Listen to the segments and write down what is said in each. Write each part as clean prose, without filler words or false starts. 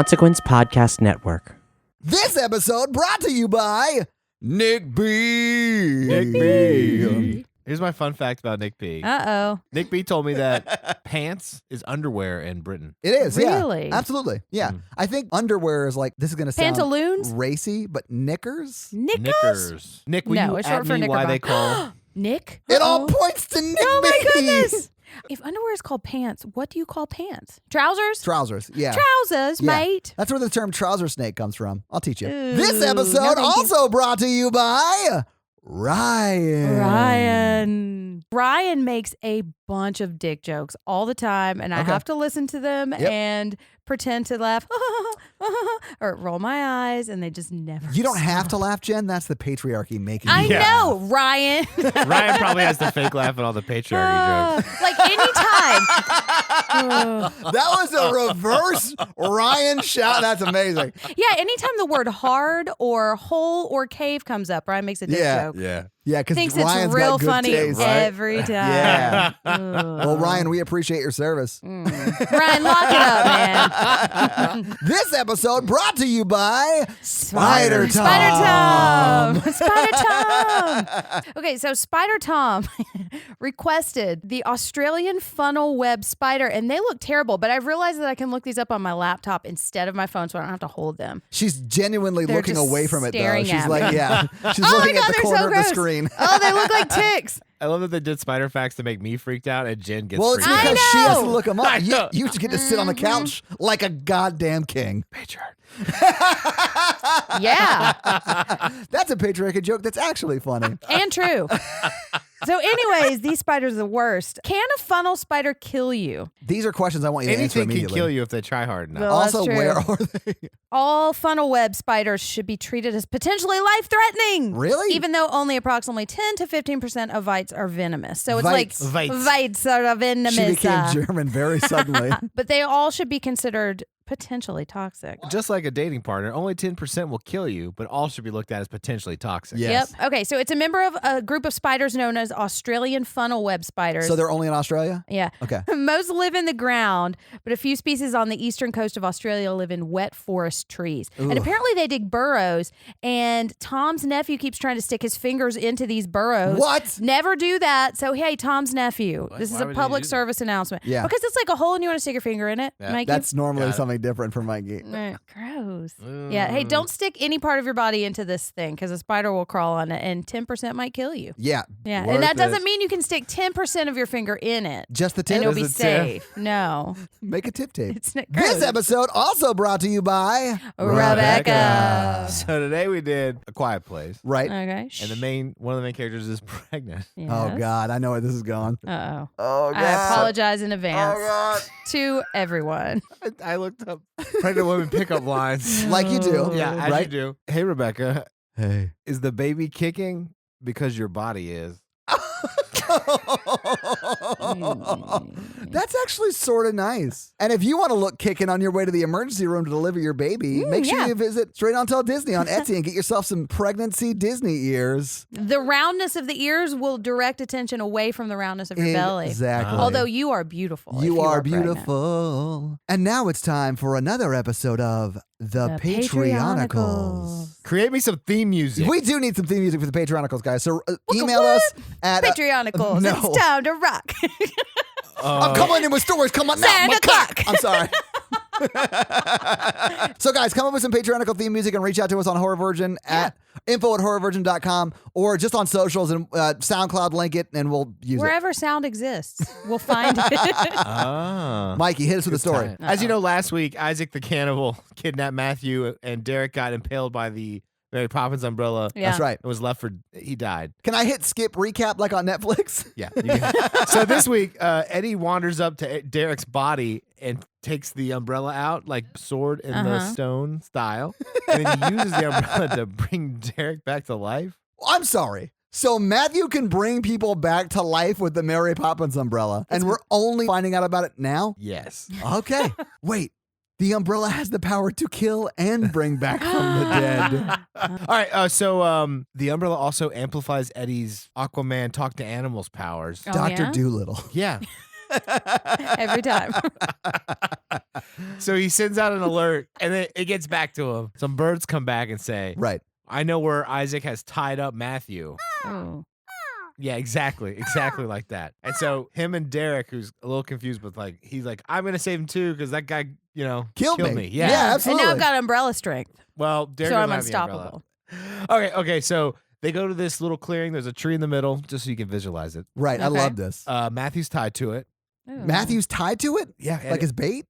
Consequence Podcast Network. This episode brought to you by Nick B. Nick B. Here's my fun fact about Nick B. Uh-oh. Nick B told me that pants is underwear in Britain. It is, Really? yeah. Absolutely. Yeah. I think underwear is like, this is going to sound Pantaloons? racy, but knickers? Knickers. Nick, will No, you it's add short for me why knickerbocker. they call... Nick? It all Uh-oh. points to Nick Oh, B. my goodness. If underwear is called pants, what do you call pants? Trousers? Trousers, yeah. Trousers, Yeah. mate. That's where the term trouser snake comes from. I'll teach you. Ooh, This no, episode thank you. also brought to you by Ryan. Ryan makes a bunch of dick jokes all the time, and I Okay. have to listen to them Yep. and pretend to laugh or roll my eyes, and they just never You don't have stop. to laugh, Jen. That's the patriarchy making I you. Yeah. know, Ryan. Ryan probably has the fake laugh at all the patriarchy jokes. Like anytime. That was a reverse Ryan shout. That's amazing. Yeah, anytime the word hard or hole or cave comes up, Ryan makes a dick Yeah. joke. Yeah. Yeah, because Thinks Ryan's it's real got good funny taste. every time. Yeah. Ugh. Well, Ryan, we appreciate your service. Ryan, lock it up, man. This episode brought to you by Spider Tom. Spider Tom. Okay, so Spider Tom requested the Australian funnel web spider, and they look terrible, but I've realized that I can look these up on my laptop instead of my phone, so I don't have to hold them. She's genuinely They're looking just away from it, though. staring She's at like, me. yeah. She's Oh my looking God, at the they're corner so of the gross. screen. Oh, they look like ticks. I love that they did spider facts to make me freaked out, and Jen gets Well, it's freaked out. because she has to know. look them up. I know. You get to sit on the couch like a goddamn king. Patriarch. Yeah, That's a patriarchy joke that's actually funny. and true. So anyways, these spiders are the worst. Can a funnel spider kill you? These are questions I want you to answer Anything can immediately. kill you if they try hard enough. Well, that's Also, true. where are they? All funnel web spiders should be treated as potentially life-threatening. Really? Even though only approximately 10 to 15% of bites are venomous. So it's Vites. like Vites. vites are venomous. She became German very suddenly. But they all should be considered potentially toxic. Just like a dating partner, only 10% will kill you, but all should be looked at as potentially toxic. Yes. Yep. Okay, so it's a member of a group of spiders known as Australian funnel web spiders. So they're only in Australia? Yeah. Okay. Most live in the ground, but a few species on the eastern coast of Australia live in wet forest trees. Ooh. And apparently they dig burrows, and Tom's nephew keeps trying to stick his fingers into these burrows. What? Never do that. So, hey, Tom's nephew, this is Why a would you public do that? service announcement. Yeah. Because it's like a hole and you want to stick your finger in it. Yeah. Mikey? That's normally Got it. something different for Mikey. Gross. Yeah. Hey, don't stick any part of your body into this thing because a spider will crawl on it and 10% might kill you. Yeah. Yeah. worth And that it. doesn't mean you can stick 10% of your finger in it. Just the And tip. it'll be Is it tip? safe. No. Make a tip tape. It's not This gross. episode also brought to you by Rebecca. So today we did A Quiet Place, Right. Okay. and one of the main characters is pregnant. Oh God, I know where this is going. Uh-oh. Oh God. I apologize in advance Oh God. to everyone. I looked up pregnant women pickup lines. Like you do. Yeah, as right. you do. Hey, Rebecca, Hey. is the baby kicking? Because your body is. That's actually sort of nice. And if you want to look kicking on your way to the emergency room to deliver your baby, make sure yeah. you visit Straight On Tell Disney on Etsy and get yourself some pregnancy Disney ears. The roundness of the ears will direct attention away from the roundness of your belly. Exactly. Although you are beautiful. if you are pregnant. beautiful. And now it's time for another episode of The Patreonicals. Create me some theme music. We do need some theme music for the Patreonicals, guys. So email what? us at Patreonicals. no. It's time to rock. I'm coming in with stories. Come on now. Santa My cock. Claus. I'm sorry. So, guys, come up with some Patreonical theme music and reach out to us on Horror Virgin at info@horrorvirgin.com or just on socials and SoundCloud, link it, and we'll use Wherever sound exists, we'll find it. Ah. it. Mikey, hit us with the story. Time. As you know, last week, Isaac the cannibal kidnapped Matthew, and Derek got impaled by the Mary Poppins umbrella. Yeah. That's right. It was left for, he died. Can I hit skip recap like on Netflix? Yeah. you can- so this week, Eddie wanders up to Derek's body and takes the umbrella out, like sword in the stone style. And then he uses the umbrella to bring Derek back to life. I'm sorry. So Matthew can bring people back to life with the Mary Poppins umbrella, and we're only finding out about it now? Yes. Okay. Wait. The umbrella has the power to kill and bring back from the dead. All right. So the umbrella also amplifies Eddie's Aquaman talk to animals powers. Oh, Dr. yeah? Doolittle. Yeah. Every time. So he sends out an alert, and then it gets back to him. Some birds come back and say, Right. I know where Isaac has tied up Matthew. Oh. Yeah, exactly like that. And so him and Derek, who's a little confused, but like he's like, I'm gonna save him too because that guy, killed me. Yeah, absolutely. And now I've got umbrella strength, Well, Derek so doesn't I'm have the umbrella. unstoppable. Okay. So they go to this little clearing. There's a tree in the middle, just so you can visualize it. Right. I Okay. love this. Matthew's tied to it. Ooh. Matthew's tied to it? Yeah, Like his bait?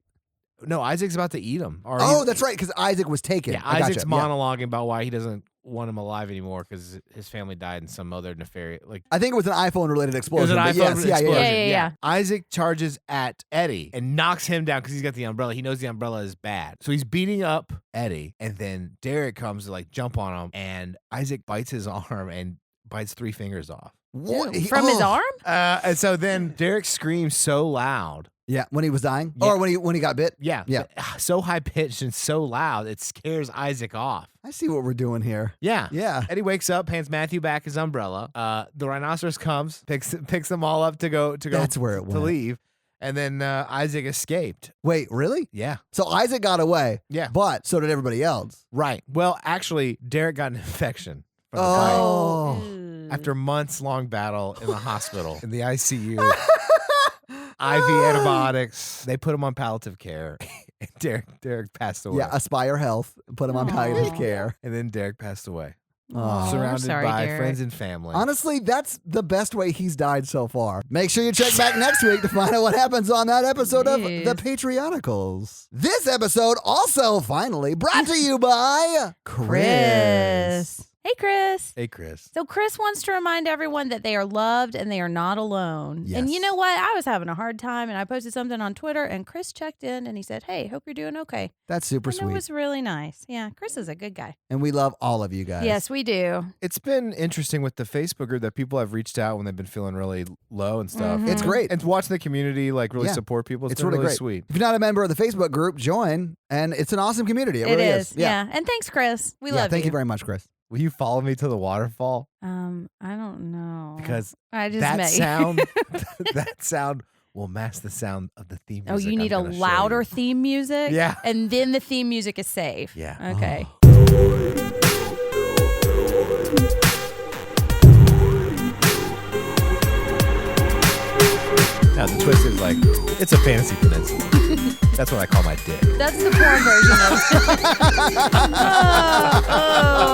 no, Isaac's about to eat him. Or Oh, that's right, because Isaac was taken. Yeah, I gotcha. Isaac's monologuing about why he doesn't want him alive anymore because his family died in some other nefarious I think it was an iPhone-related It explosion. was an but iPhone yes, explosion. Yeah. Isaac charges at Eddie and knocks him down because he's got the umbrella. He knows the umbrella is bad. So he's beating up Eddie, and then Derek comes to like jump on him, and Isaac bites his arm and bites 3 fingers off. What? From his arm? And so then Derek screams so loud. Yeah, when he was dying? Yeah. Or when he got bit? Yeah. Yeah. So high pitched and so loud, it scares Isaac off. I see what we're doing here. Yeah. Yeah. Eddie wakes up, hands Matthew back his umbrella. The rhinoceros comes, picks them all up to go. That's where it to went. leave, and then Isaac escaped. Wait, really? Yeah. So Isaac got away. Yeah. But so did everybody else. Right. Well, actually, Derek got an infection from the bite Oh. Ooh. after months-long battle in the hospital in the ICU. IV antibiotics. They put him on palliative care. Derek passed away. Yeah, Aspire Health put him on palliative Aw. care. And then Derek passed away. Oh. we're Surrounded sorry, by Derek. friends and family. Honestly, that's the best way he's died so far. Make sure you check back next week to find out what happens on that episode of Jeez. The Patrioticals. This episode also finally brought to you by Chris. Hey, Chris. Hey, Chris. So Chris wants to remind everyone that they are loved and they are not alone. And you Yes. know what? I was having a hard time and I posted something on Twitter and Chris checked in and he said, hey, hope you're doing okay. That's super And it sweet. was really nice. Yeah, Chris is a good guy. And we love all of you guys. Yes, we do. It's been interesting with the Facebook group that people have reached out when they've been feeling really low and stuff. Mhm. It's great. And watching the community like really Yeah. support people, It's been really really great. sweet. If you're not a member of the Facebook group, join. And it's an awesome community. It really is. Yeah. And thanks, Chris. We love Thank you. you very much, Chris. Will you follow me to the waterfall? I don't know. Because I just that met you. sound, that sound will match the sound of the theme music. Oh, you need a I'm gonna show louder you. theme music? Yeah. And then the theme music is safe. Yeah. Okay. Now the twist is like, it's a fantasy peninsula. That's what I call my dick. That's the porn version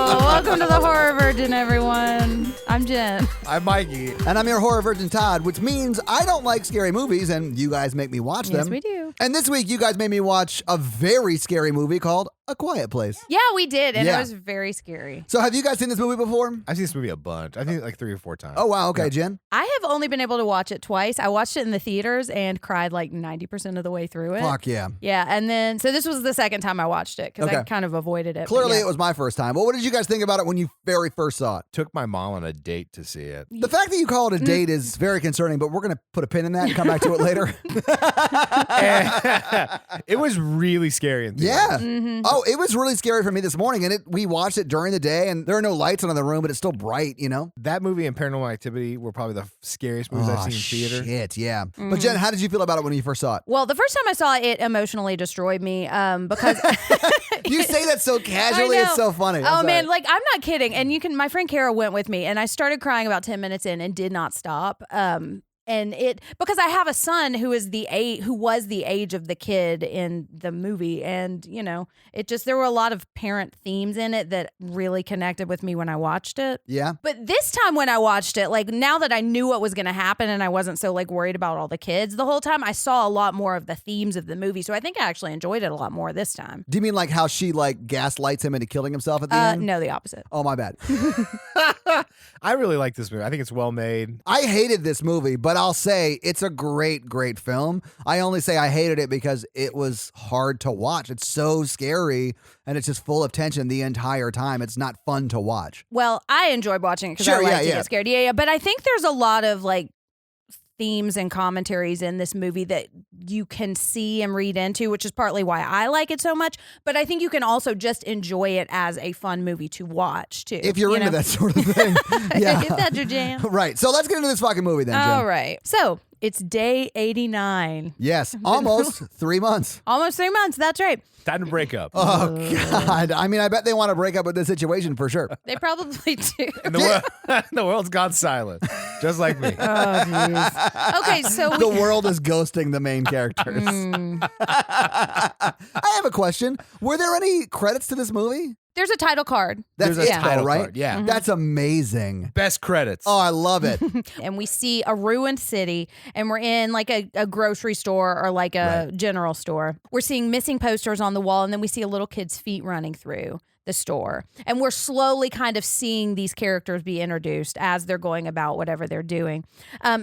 of welcome to the Horror Virgin, everyone. I'm Jen. I'm Mikey. And I'm your horror virgin, Todd, which means I don't like scary movies, and you guys make me watch them. Yes, we do. And this week, you guys made me watch a very scary movie called A Quiet Place. Yeah, we did, and Yeah. it was very scary. So, have you guys seen this movie before? I've seen this movie a bunch. I think like 3 or 4 times. Oh, wow. Okay, Jen. I have only been able to watch it twice. I watched it in the theaters and cried like 90% of the way through it. Fuck yeah. Yeah, and then, so this was the second time I watched it because I Okay. kind of avoided it. but Clearly, yeah. it was my first time. Well, what did you guys think about it when you very first saw it? Took my mom on a date to see it. The fact that you call it a date is very concerning, but we're going to put a pin in that and come back to it later. It was really scary in theaters. Yeah. Mhm. Oh, it was really scary for me this morning, and we watched it during the day, and there are no lights in the room, but it's still bright, you know? That movie and Paranormal Activity were probably the scariest movies I've seen in theater. Shit, yeah. But Jen, how did you feel about it when you first saw it? Well, the first time I saw it, it emotionally destroyed me because You say that so casually, it's so funny. I'm Oh sorry. man, like I'm not kidding. And my friend Kara went with me and I started crying about 10 minutes in and did not stop. And it because I have a son who was the age of the kid in the movie, and you know, it just there were a lot of parent themes in it that really connected with me when I watched it. Yeah. But this time when I watched it, like now that I knew what was going to happen and I wasn't so like worried about all the kids the whole time, I saw a lot more of the themes of the movie. So I think I actually enjoyed it a lot more this time. Do you mean like how she like gaslights him into killing himself at the end? No, the opposite. Oh, my bad. I really like this movie. I think it's well made. I hated this movie, but I'll say it's a great, great film. I only say I hated it because it was hard to watch. It's so scary and it's just full of tension the entire time. It's not fun to watch. Well, I enjoyed watching it because Sure, I like yeah, to yeah. get scared. Yeah, but I think there's a lot of like themes and commentaries in this movie that you can see and read into, which is partly why I like it so much. But I think you can also just enjoy it as a fun movie to watch too. If you're you into know? that sort of thing. Yeah. If that's your jam. Right. So let's get into this fucking movie then, Jen. All right. So It's day 89. Yes, almost 3 months. Almost 3 months. That's right. Time to break up. Oh, God. I mean, I bet they want to break up with this situation for sure. They probably do. And the world's gone silent, just like me. Oh, jeez. Okay, so The world is ghosting the main characters. I have a question. Were there any credits to this movie? there's a title card. That's There's a it, title though, right? card, yeah. Mm-hmm. That's amazing. Best credits. Oh, I love it. And we see a ruined city, and we're in like a grocery store or like a general store. We're seeing missing posters on the wall, and then we see a little kid's feet running through the store. And we're slowly kind of seeing these characters be introduced as they're going about whatever they're doing.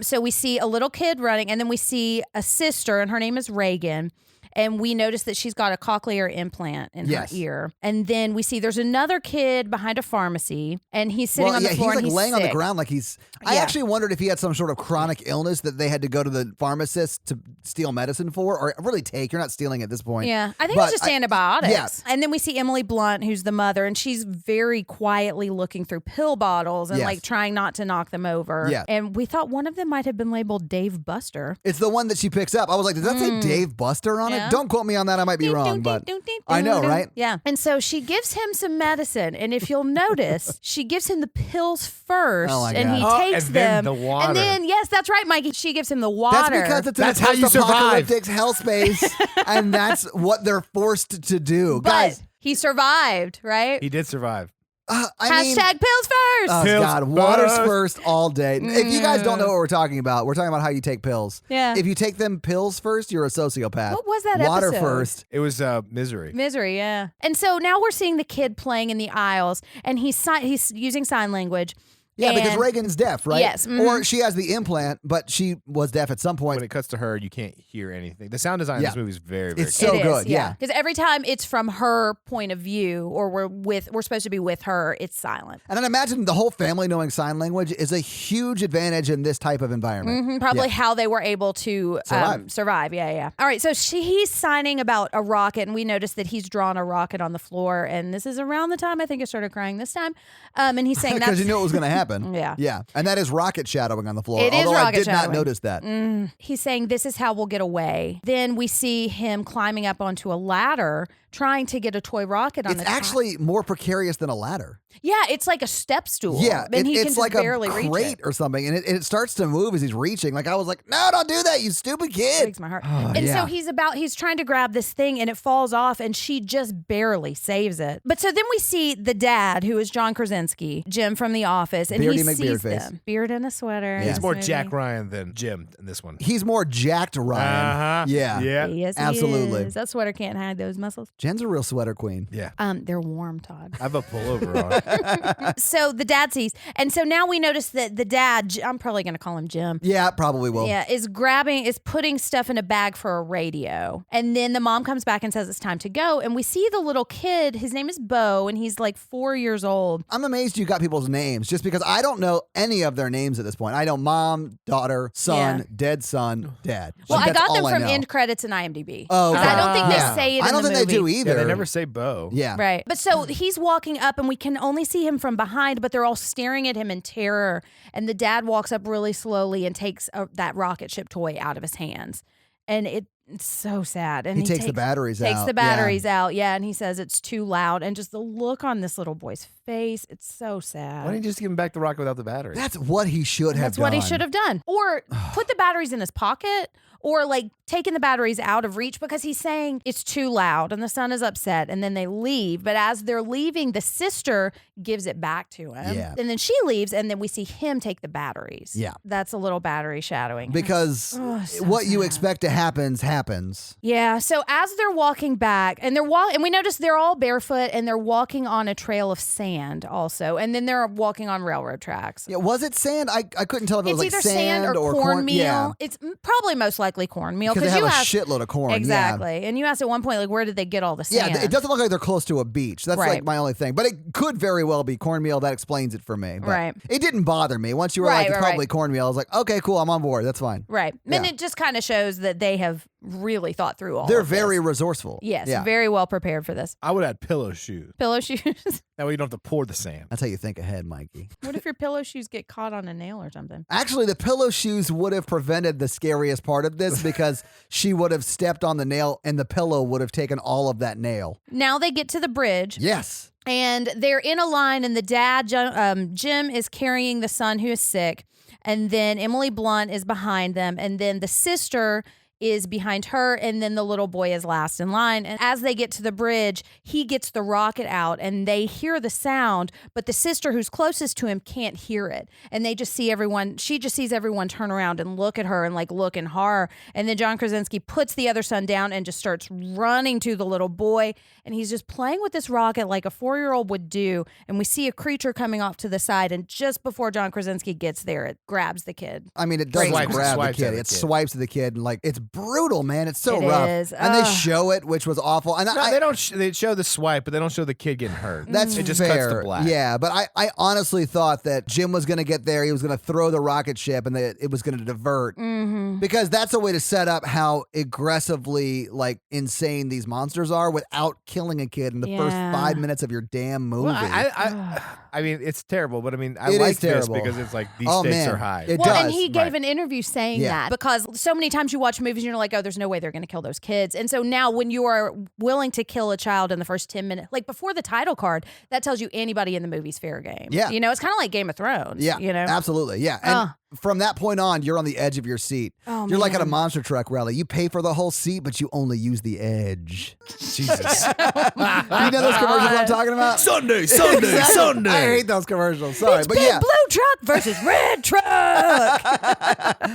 So we see a little kid running, and then we see a sister, and her name is Reagan. And we notice that she's got a cochlear implant in her ear. And then we see there's another kid behind a pharmacy, and he's sitting on the floor. He's like and laying sick. on the ground like he's. I actually wondered if he had some sort of chronic illness that they had to go to the pharmacist to steal medicine for, or really take. You're not stealing at this point. Yeah, I think it's just antibiotics. Yes. And then we see Emily Blunt, who's the mother, and she's very quietly looking through pill bottles and like trying not to knock them over. Yeah. And we thought one of them might have been labeled Dave Buster. It's the one that she picks up. I was like, does that say Dave Buster on it? Don't quote me on that. I might be wrong, but I know, right? Yeah. And so she gives him some medicine, and if you'll notice, she gives him the pills first, and he takes and them. then the water. And then, yes, that's right, Mikey. She gives him the water. That's because it's That's a how you survive. post-apocalyptic hellspace, and that's what they're forced to do. But Guys, he survived, right? He did survive. I mean, Hashtag pills first. oh Pills God, water's first. first all day. If you guys don't know what we're talking about how you take pills. Yeah. If you take them pills first, you're a sociopath. What was that Water episode? first. It was Misery. Misery, yeah. And so now we're seeing the kid playing in the aisles, and he's using sign language. Yeah, because And- Reagan's deaf, right? Yes, Or she has the implant, but she was deaf at some point. When it cuts to her, you can't hear anything. The sound design in this movie is very, very It's good. so It is, good, yeah. Because every time it's from her point of view, or we're supposed to be with her, it's silent. And I imagine the whole family knowing sign language is a huge advantage in this type of environment. Probably how they were able to survive. Yeah. All right, so he's signing about a rocket, and we noticed that he's drawn a rocket on the floor, and this is around the time I think I started crying this time. And he's saying Because that's you knew it was going to happen. Yeah. Yeah. And that is rocket shadowing on the floor. It is although I rocket did not shadowing. notice that. he's saying this is how we'll get away. Then we see him climbing up onto a ladder, trying to get a toy rocket on It's the top. actually more precarious than a ladder. Yeah, it's like a step stool. Yeah, and he can it's just like barely a reach crate it. or something, and it starts to move as he's reaching. Like I was like, no, don't do that, you stupid kid. Breaks my heart. And yeah. so he's trying to grab this thing, and it falls off, and she just barely saves it. But so then we see the dad, who is John Krasinski, Jim from The Office, and Beardy he McBeard sees face. them. Beard and a sweater. in He's this more movie. Jack Ryan than Jim in this one. He's more jacked, Ryan. Uh-huh. Yeah. Yeah. Yes, he Absolutely. is. That sweater can't hide those muscles. Jen's a real sweater queen. Yeah. They're warm, Todd. I have a pullover on. So the dad sees, and so now we notice that the dad, I'm probably going to call him Jim. Yeah, probably will. Yeah, is putting stuff in a bag for a radio. And then the mom comes back and says it's time to go. And we see the little kid, his name is Bo, and he's like 4 years old. I'm amazed you got people's names just because I don't know any of their names at this point. I know mom, daughter, son, dead son, dad. Well, Like, I that's got them all from know. end credits and IMDb. Oh, 'Cause okay. I don't think Yeah. they say it I in don't the think movie. they do either. Yeah, they never say Bo. Yeah. Right. But so he's walking up, and we can only see him from behind, but they're all staring at him in terror. And the dad walks up really slowly and takes that rocket ship toy out of his hands. And it's so sad. And He takes the batteries out. Takes the Yeah. batteries out. Yeah. And he says it's too loud. And just the look on this little boy's face, it's so sad. Why didn't you just give him back the rocket without the battery? That's what he should have That's done. what he should have done. Or put the batteries in his pocket, or like taking the batteries out of reach, because he's saying it's too loud and the son is upset, and then they leave. But as they're leaving, the sister gives it back to him. Yeah. And then she leaves, and then we see him take the batteries. Yeah. That's a little battery shadowing. Because so what you sad. expect to happens. Yeah. So as they're walking back, and and we notice they're all barefoot, and they're walking on a trail of sand also, and then they're walking on railroad tracks. Yeah, was it sand? I couldn't tell if it It's was like either sand or corn. cornmeal. Yeah. It's probably most likely cornmeal, Because they have you a asked shitload of corn. exactly. And you asked at one point, like, where did they get all the Yeah, sand? it doesn't look like they're close to a beach. That's Right. like my only thing. But it could very well be cornmeal. That explains it for me. But Right. It didn't bother me. Once you were Right, like, it's right, probably right. cornmeal, I was like, okay, cool, I'm on board. That's fine. Right. And Yeah. it just kind of shows that they have really thought through all They're of very this. resourceful. Yes, Yeah. very well prepared for this. I would add pillow shoes. Pillow shoes. That way you don't have to pour the sand. That's how you think ahead, Mikey. What if your pillow shoes get caught on a nail or something? Actually, the pillow shoes would have prevented the scariest part of this because she would have stepped on the nail and the pillow would have taken all of that nail. Now they get to the bridge. Yes. And they're in a line, and the dad, Jim, is carrying the son who is sick. And then Emily Blunt is behind them. And then the sister is behind her, and then the little boy is last in line. And as they get to the bridge, he gets the rocket out, and they hear the sound, but the sister who's closest to him can't hear it. And they just see everyone, she just sees everyone turn around and look at her and like look in horror. And then John Krasinski puts the other son down and just starts running to the little boy. And he's just playing with this rocket like a 4-year-old would do. And we see a creature coming off to the side. And just before John Krasinski gets there, it grabs the kid. I mean, it doesn't Swipes grab the at kid. the It kid. swipes at the kid. And like, it's brutal, man. It's so It rough. is. And they Ugh. show it, which was awful. And No, they don't. They show the swipe, but they don't show the kid getting hurt. That's it just fair. cuts to black. Yeah, but I honestly thought that Jim was going to get there. He was going to throw the rocket ship and that it was going to divert. Because that's a way to set up how aggressively like insane these monsters are without killing a kid in the first Yeah. 5 minutes of your damn movie. Well, I mean, it's terrible, but I mean, I It is like this terrible. because it's like these Oh, stakes man. are high. It Well, does. and he gave Right. an interview saying Yeah. that because so many times you watch movies and you're like, oh, there's no way they're going to kill those kids. And so now when you are willing to kill a child in the first 10 minutes, like before the title card, that tells you anybody in the movie's fair game. Yeah. You know, it's kind of like Game of Thrones. Yeah, You know? absolutely. Yeah. And from that point on, you're on the edge of your seat. Oh, You're like at a man. monster truck rally. You pay for the whole seat, but you only use the edge. Jesus. You know those commercials I'm talking about? Sunday, Exactly. I hate those commercials. Sorry, It's but big yeah. blue truck versus red truck.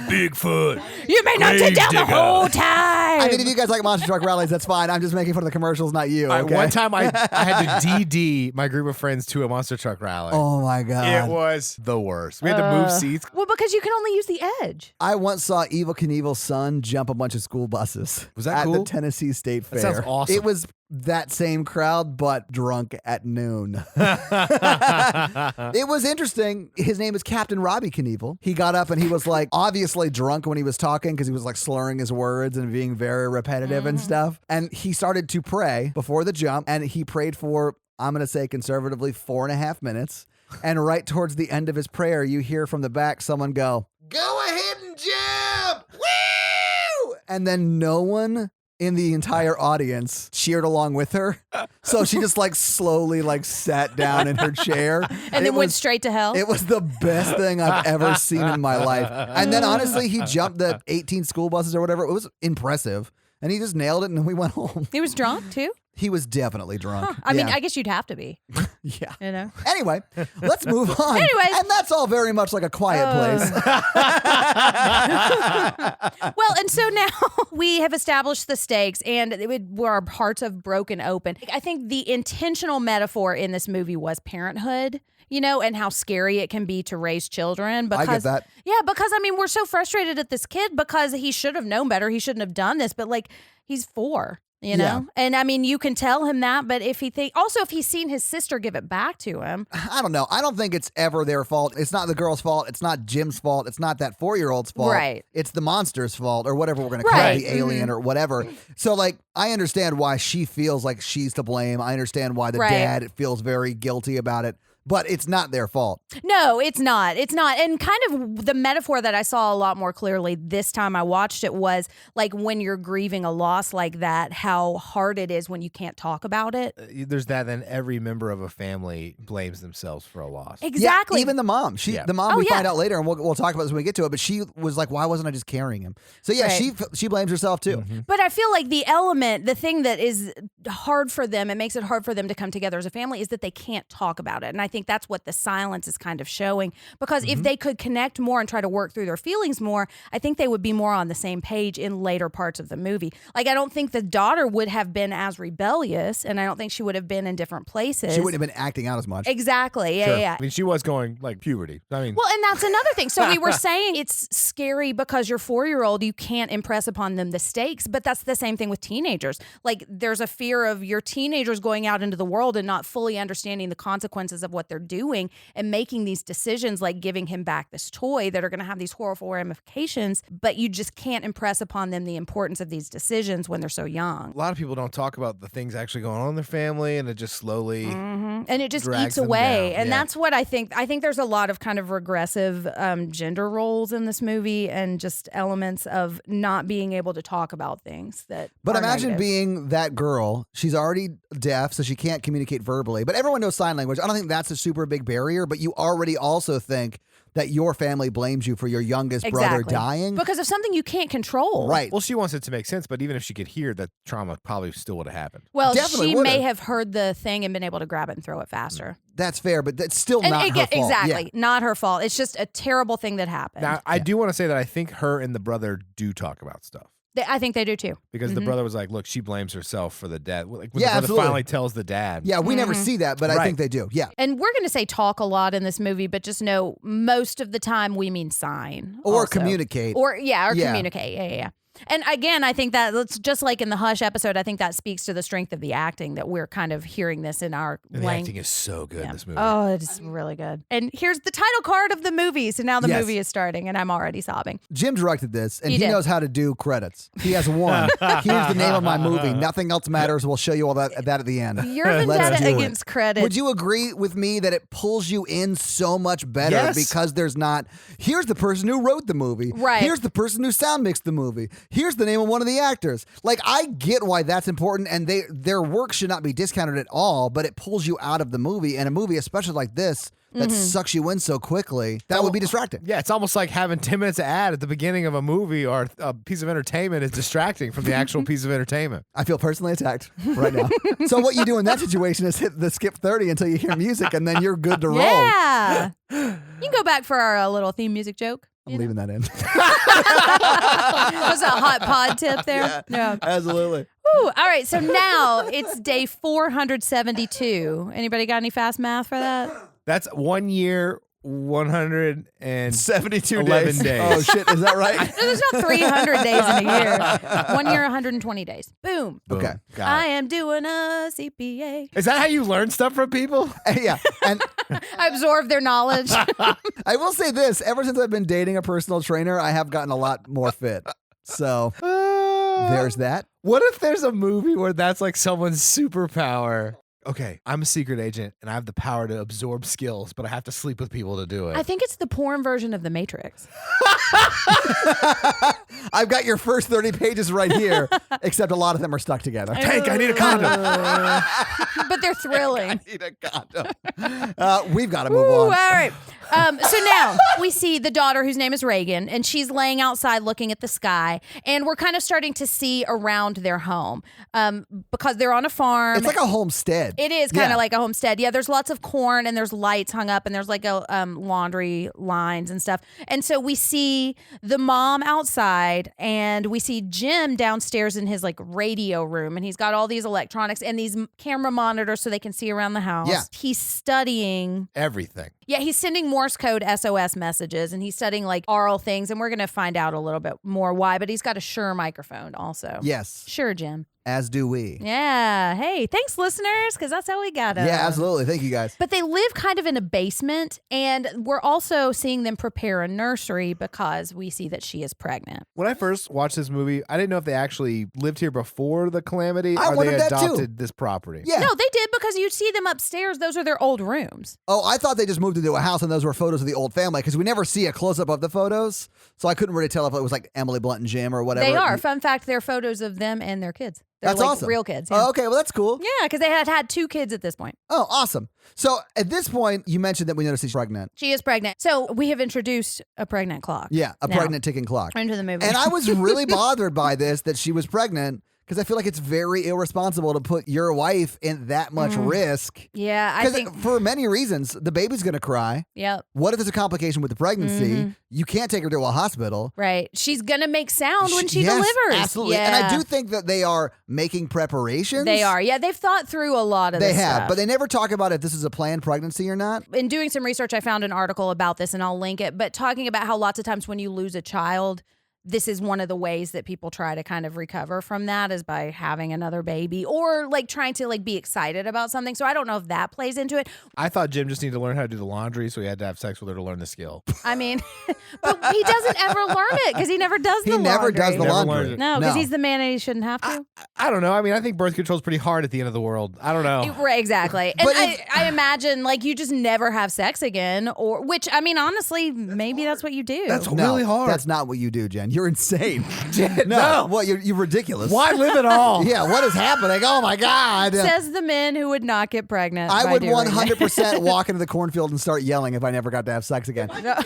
Bigfoot. You may not sit Grave down the digger. whole time. I mean, if you guys like monster truck rallies, that's fine. I'm just making fun of the commercials, not you. Okay? One time I had to DD my group of friends to a monster truck rally. Oh my god. It was the worst. We had to move seats. well, because you can only use the edge. I once saw Evil Knievel's son jump a bunch of school buses. Was that at cool? the Tennessee State Fair? That sounds awesome. It was that same crowd, but drunk at noon. It was interesting. His name is Captain Robbie Knievel. He got up and he was like obviously drunk when he was talking because he was like slurring his words and being very repetitive and stuff. And he started to pray before the jump, and he prayed for, I'm going to say conservatively, 4.5 minutes. And right towards the end of his prayer, you hear from the back someone go, "Go ahead and jump! Woo!" And then no one in the entire audience cheered along with her. So she just like slowly like sat down in her chair. And then went straight to hell. It was the best thing I've ever seen in my life. And then honestly, he jumped the 18 school buses or whatever. It was impressive. And he just nailed it and then we went home. He was drunk too? He was definitely drunk. Huh. I mean, Yeah. I guess you'd have to be, Yeah. you know? Anyway, let's move on. Anyways. And that's all very much like a quiet place. Well, and so now we have established the stakes and our hearts have broken open. I think the intentional metaphor in this movie was parenthood, you know, and how scary it can be to raise children. Because, I get that. Yeah, because I mean, we're so frustrated at this kid because he should have known better. He shouldn't have done this, but like he's 4. You know, Yeah. and I mean, you can tell him that, but if he's seen his sister give it back to him. I don't know. I don't think it's ever their fault. It's not the girl's fault. It's not Jim's fault. It's not that 4-year-old's fault. Right. It's the monster's fault or whatever we're going to call Right. it, the alien or whatever. So, like, I understand why she feels like she's to blame. I understand why the Right. dad feels very guilty about it. But it's not their fault. No, it's not. It's not. And kind of the metaphor that I saw a lot more clearly this time I watched it was like when you're grieving a loss like that, how hard it is when you can't talk about it. There's that. Then every member of a family blames themselves for a loss. Exactly. Yeah, even the mom. Yeah. The mom Oh, we yeah. find out later, and we'll talk about this when we get to it. But she was like, "Why wasn't I just carrying him?" So yeah, Right. she blames herself too. But I feel like the thing that is hard for them, it makes it hard for them to come together as a family, is that they can't talk about it. And I think that's what the silence is kind of showing. Because if they could connect more and try to work through their feelings more, I think they would be more on the same page in later parts of the movie. Like, I don't think the daughter would have been as rebellious, and I don't think she would have been in different places. She wouldn't have been acting out as much. Exactly. Yeah, Sure. yeah. I mean, she was going like puberty. I mean, Well, and that's another thing. So we were saying it's scary because your 4-year-old, you can't impress upon them the stakes, but that's the same thing with teenagers. Like, there's a fear of your teenagers going out into the world and not fully understanding the consequences of what what they're doing and making these decisions like giving him back this toy that are going to have these horrible ramifications, but you just can't impress upon them the importance of these decisions when they're so young. A lot of people don't talk about the things actually going on in their family, and it just slowly And it just drags eats them away. down. And Yeah. that's what I think. I think there's a lot of kind of regressive gender roles in this movie and just elements of not being able to talk about things that But are imagine negative. being that girl. She's already deaf, so she can't communicate verbally. But everyone knows sign language. I don't think that's a super big barrier, but you already also think that your family blames you for your youngest brother Exactly. dying. Because of something you can't control. Right. Well, she wants it to make sense, but even if she could hear, that trauma probably still would have happened. Well, Definitely she would've. may have heard the thing and been able to grab it and throw it faster. That's fair, but that's still And not her fault. exactly, not her fault. It's just a terrible thing that happened. Now, I do want to say that I think her and the brother do talk about stuff. I think they do too. Because the brother was like, look, she blames herself for the death. Like, when Yeah, the brother absolutely. finally tells the dad. Yeah, we never see that, but I Right. think they do. Yeah. And we're going to say talk a lot in this movie, but just know most of the time we mean sign. Or also. communicate. Or Yeah. communicate. Yeah. And again, I think that it's just like in the Hush episode, I think that speaks to the strength of the acting that we're kind of hearing this in our And the language. acting is so good in this movie. Oh, it's really good. And here's the title card of the movie. So now the Yes. movie is starting and I'm already sobbing. Jim directed this, and He he did. knows how to do credits. He has one. Here's the name of my movie. Nothing else matters. We'll show you all that at the end. Your Let's vendetta do it. against credit. Would you agree with me that it pulls you in so much better Yes. because there's not, here's the person who wrote the movie. Right. Here's the person who sound mixed the movie. Here's the name of one of the actors. Like, I get why that's important, and their work should not be discounted at all, but it pulls you out of the movie, and a movie especially like this that sucks you in so quickly, that would be distracting. Yeah, it's almost like having 10 minutes of ad at the beginning of a movie or a piece of entertainment is distracting from the actual piece of entertainment. I feel personally attacked right now. So what you do in that situation is hit the skip 30 until you hear music, and then you're good to roll. Yeah. You can go back for our little theme music joke. I'm leaving that in. Was a hot pod tip there? Yeah. Absolutely. Woo. All right. So now it's day 472. Anybody got any fast math for that? That's 1 year, 172 days. Oh, shit. Is that right? No, there's not 300 days in a year. 1 year, 120 days. Boom. Okay. Got I it. am doing a CPA. Is that how you learn stuff from people? Yeah. And I absorb their knowledge. I will say this, ever since I've been dating a personal trainer, I have gotten a lot more fit. So there's that. What if there's a movie where that's like someone's superpower? Okay, I'm a secret agent and I have the power to absorb skills, but I have to sleep with people to do it. I think it's the porn version of The Matrix. I've got your first 30 pages right here, except a lot of them are stuck together. Tank, I need a condom. But they're thrilling. Need a condom. We've got to move Ooh, all on. right. So now we see the daughter whose name is Reagan, and she's laying outside looking at the sky, and we're kind of starting to see around their home because they're on a farm. It's like a homestead. It is kind of Yeah. like a homestead. Yeah, there's lots of corn and there's lights hung up and there's like a laundry lines and stuff. And so we see the mom outside and we see Jim downstairs in his like radio room, and he's got all these electronics and these camera monitors so they can see around the house. Yeah. He's studying. Everything. Yeah, he's sending Morse code SOS messages and he's studying like oral things, and we're going to find out a little bit more why, but he's got a Shure microphone also. Yes, Sure, Jim. as do we. Yeah. Hey, thanks, listeners, because that's how we got it. Yeah, absolutely. Thank you, guys. But they live kind of in a basement, and we're also seeing them prepare a nursery because we see that she is pregnant. When I first watched this movie, I didn't know if they actually lived here before the calamity I or they wondered that too. adopted this property. Yeah. No, they did, because you see them upstairs. Those are their old rooms. Oh, I thought they just moved into a house and those were photos of the old family, because we never see a close up of the photos. So I couldn't really tell if it was like Emily Blunt and Jim or whatever. They are. Fun fact, they're photos of them and their kids. They're That's like awesome. real kids. Oh, Yeah. okay, well, that's cool. Yeah, because they had 2 kids at this point. Oh, awesome. So at this point, you mentioned that we noticed she's pregnant. She is pregnant. So we have introduced a pregnant clock. Yeah, a Now, pregnant ticking clock. into the movie. And I was really bothered by this, that she was pregnant, because I feel like it's very irresponsible to put your wife in that much risk. yeah, I Because think. for many reasons, the baby's going to cry. Yep. What if there's a complication with the pregnancy? You can't take her to a hospital. Right. She's going to make sound when she Yes, delivers. absolutely. Yeah. And I do think that they are making preparations. They are. Yeah, they've thought through a lot of They this have, stuff. but they never talk about if this is a planned pregnancy or not. In doing some research, I found an article about this, and I'll link it, but talking about how lots of times when you lose a child, this is one of the ways that people try to kind of recover from that is by having another baby or like trying to like be excited about something. So I don't know if that plays into it. I thought Jim just needed to learn how to do the laundry, so he had to have sex with her to learn the skill. I mean, but he doesn't ever learn it because he never does the laundry. He never does the Never laundry. learns it. No, because he's the man and he shouldn't have to. I don't know. I mean, I think birth control is pretty hard at the end of the world. I don't know. Right, exactly. And But I imagine like you just never have sex again, or which I mean, honestly, maybe that's what you do. That's No, really hard. That's not what you do, Jen. You're insane. Jen, No, what? You're ridiculous. Why live at all? Yeah, what is happening? Oh my God. Says the men who would not get pregnant. I by would doing 100% walk into the cornfield and start yelling if I never got to have sex again. that.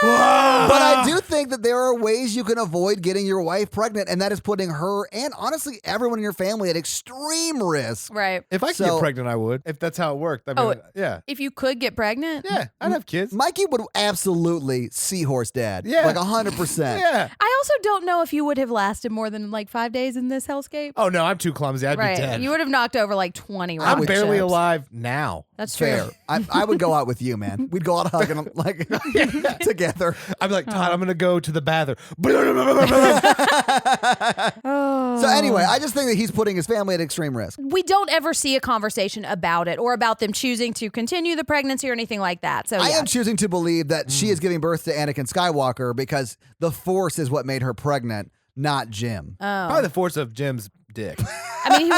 But I do think that there are ways you can avoid getting your wife pregnant, and that is putting her and honestly everyone in your family at extreme risk. Right. If I could So- get pregnant, I would. If that's how it worked. I mean, yeah. If you could get pregnant. Yeah, I'd have kids. Mikey would absolutely seahorse dad. Yeah. Like 100%. Yeah. I also don't know if you would have lasted more than like 5 days in this hellscape. Oh, no, I'm too clumsy. I'd right. be dead. You would have knocked over like 20 I'm rocket barely ships. alive now. That's true. Fair. I would go out with you, man. We'd go out hugging like together. I'm like, Todd, I'm going to go to the bathroom. Oh. So anyway, I just think that he's putting his family at extreme risk. We don't ever see a conversation about it or about them choosing to continue the pregnancy or anything like that. So I yeah. am choosing to believe that she is giving birth to Anakin Skywalker because the Force is what made her pregnant, not Jim. Probably the force of Jim's dick. I mean,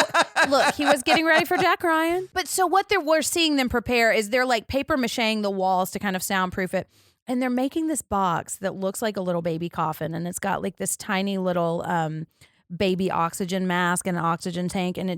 look, he was getting ready for Jack Ryan. But so what we're seeing them prepare is they're like paper macheing the walls to kind of soundproof it. And they're making this box that looks like a little baby coffin. And it's got like this tiny little baby oxygen mask and an oxygen tank. And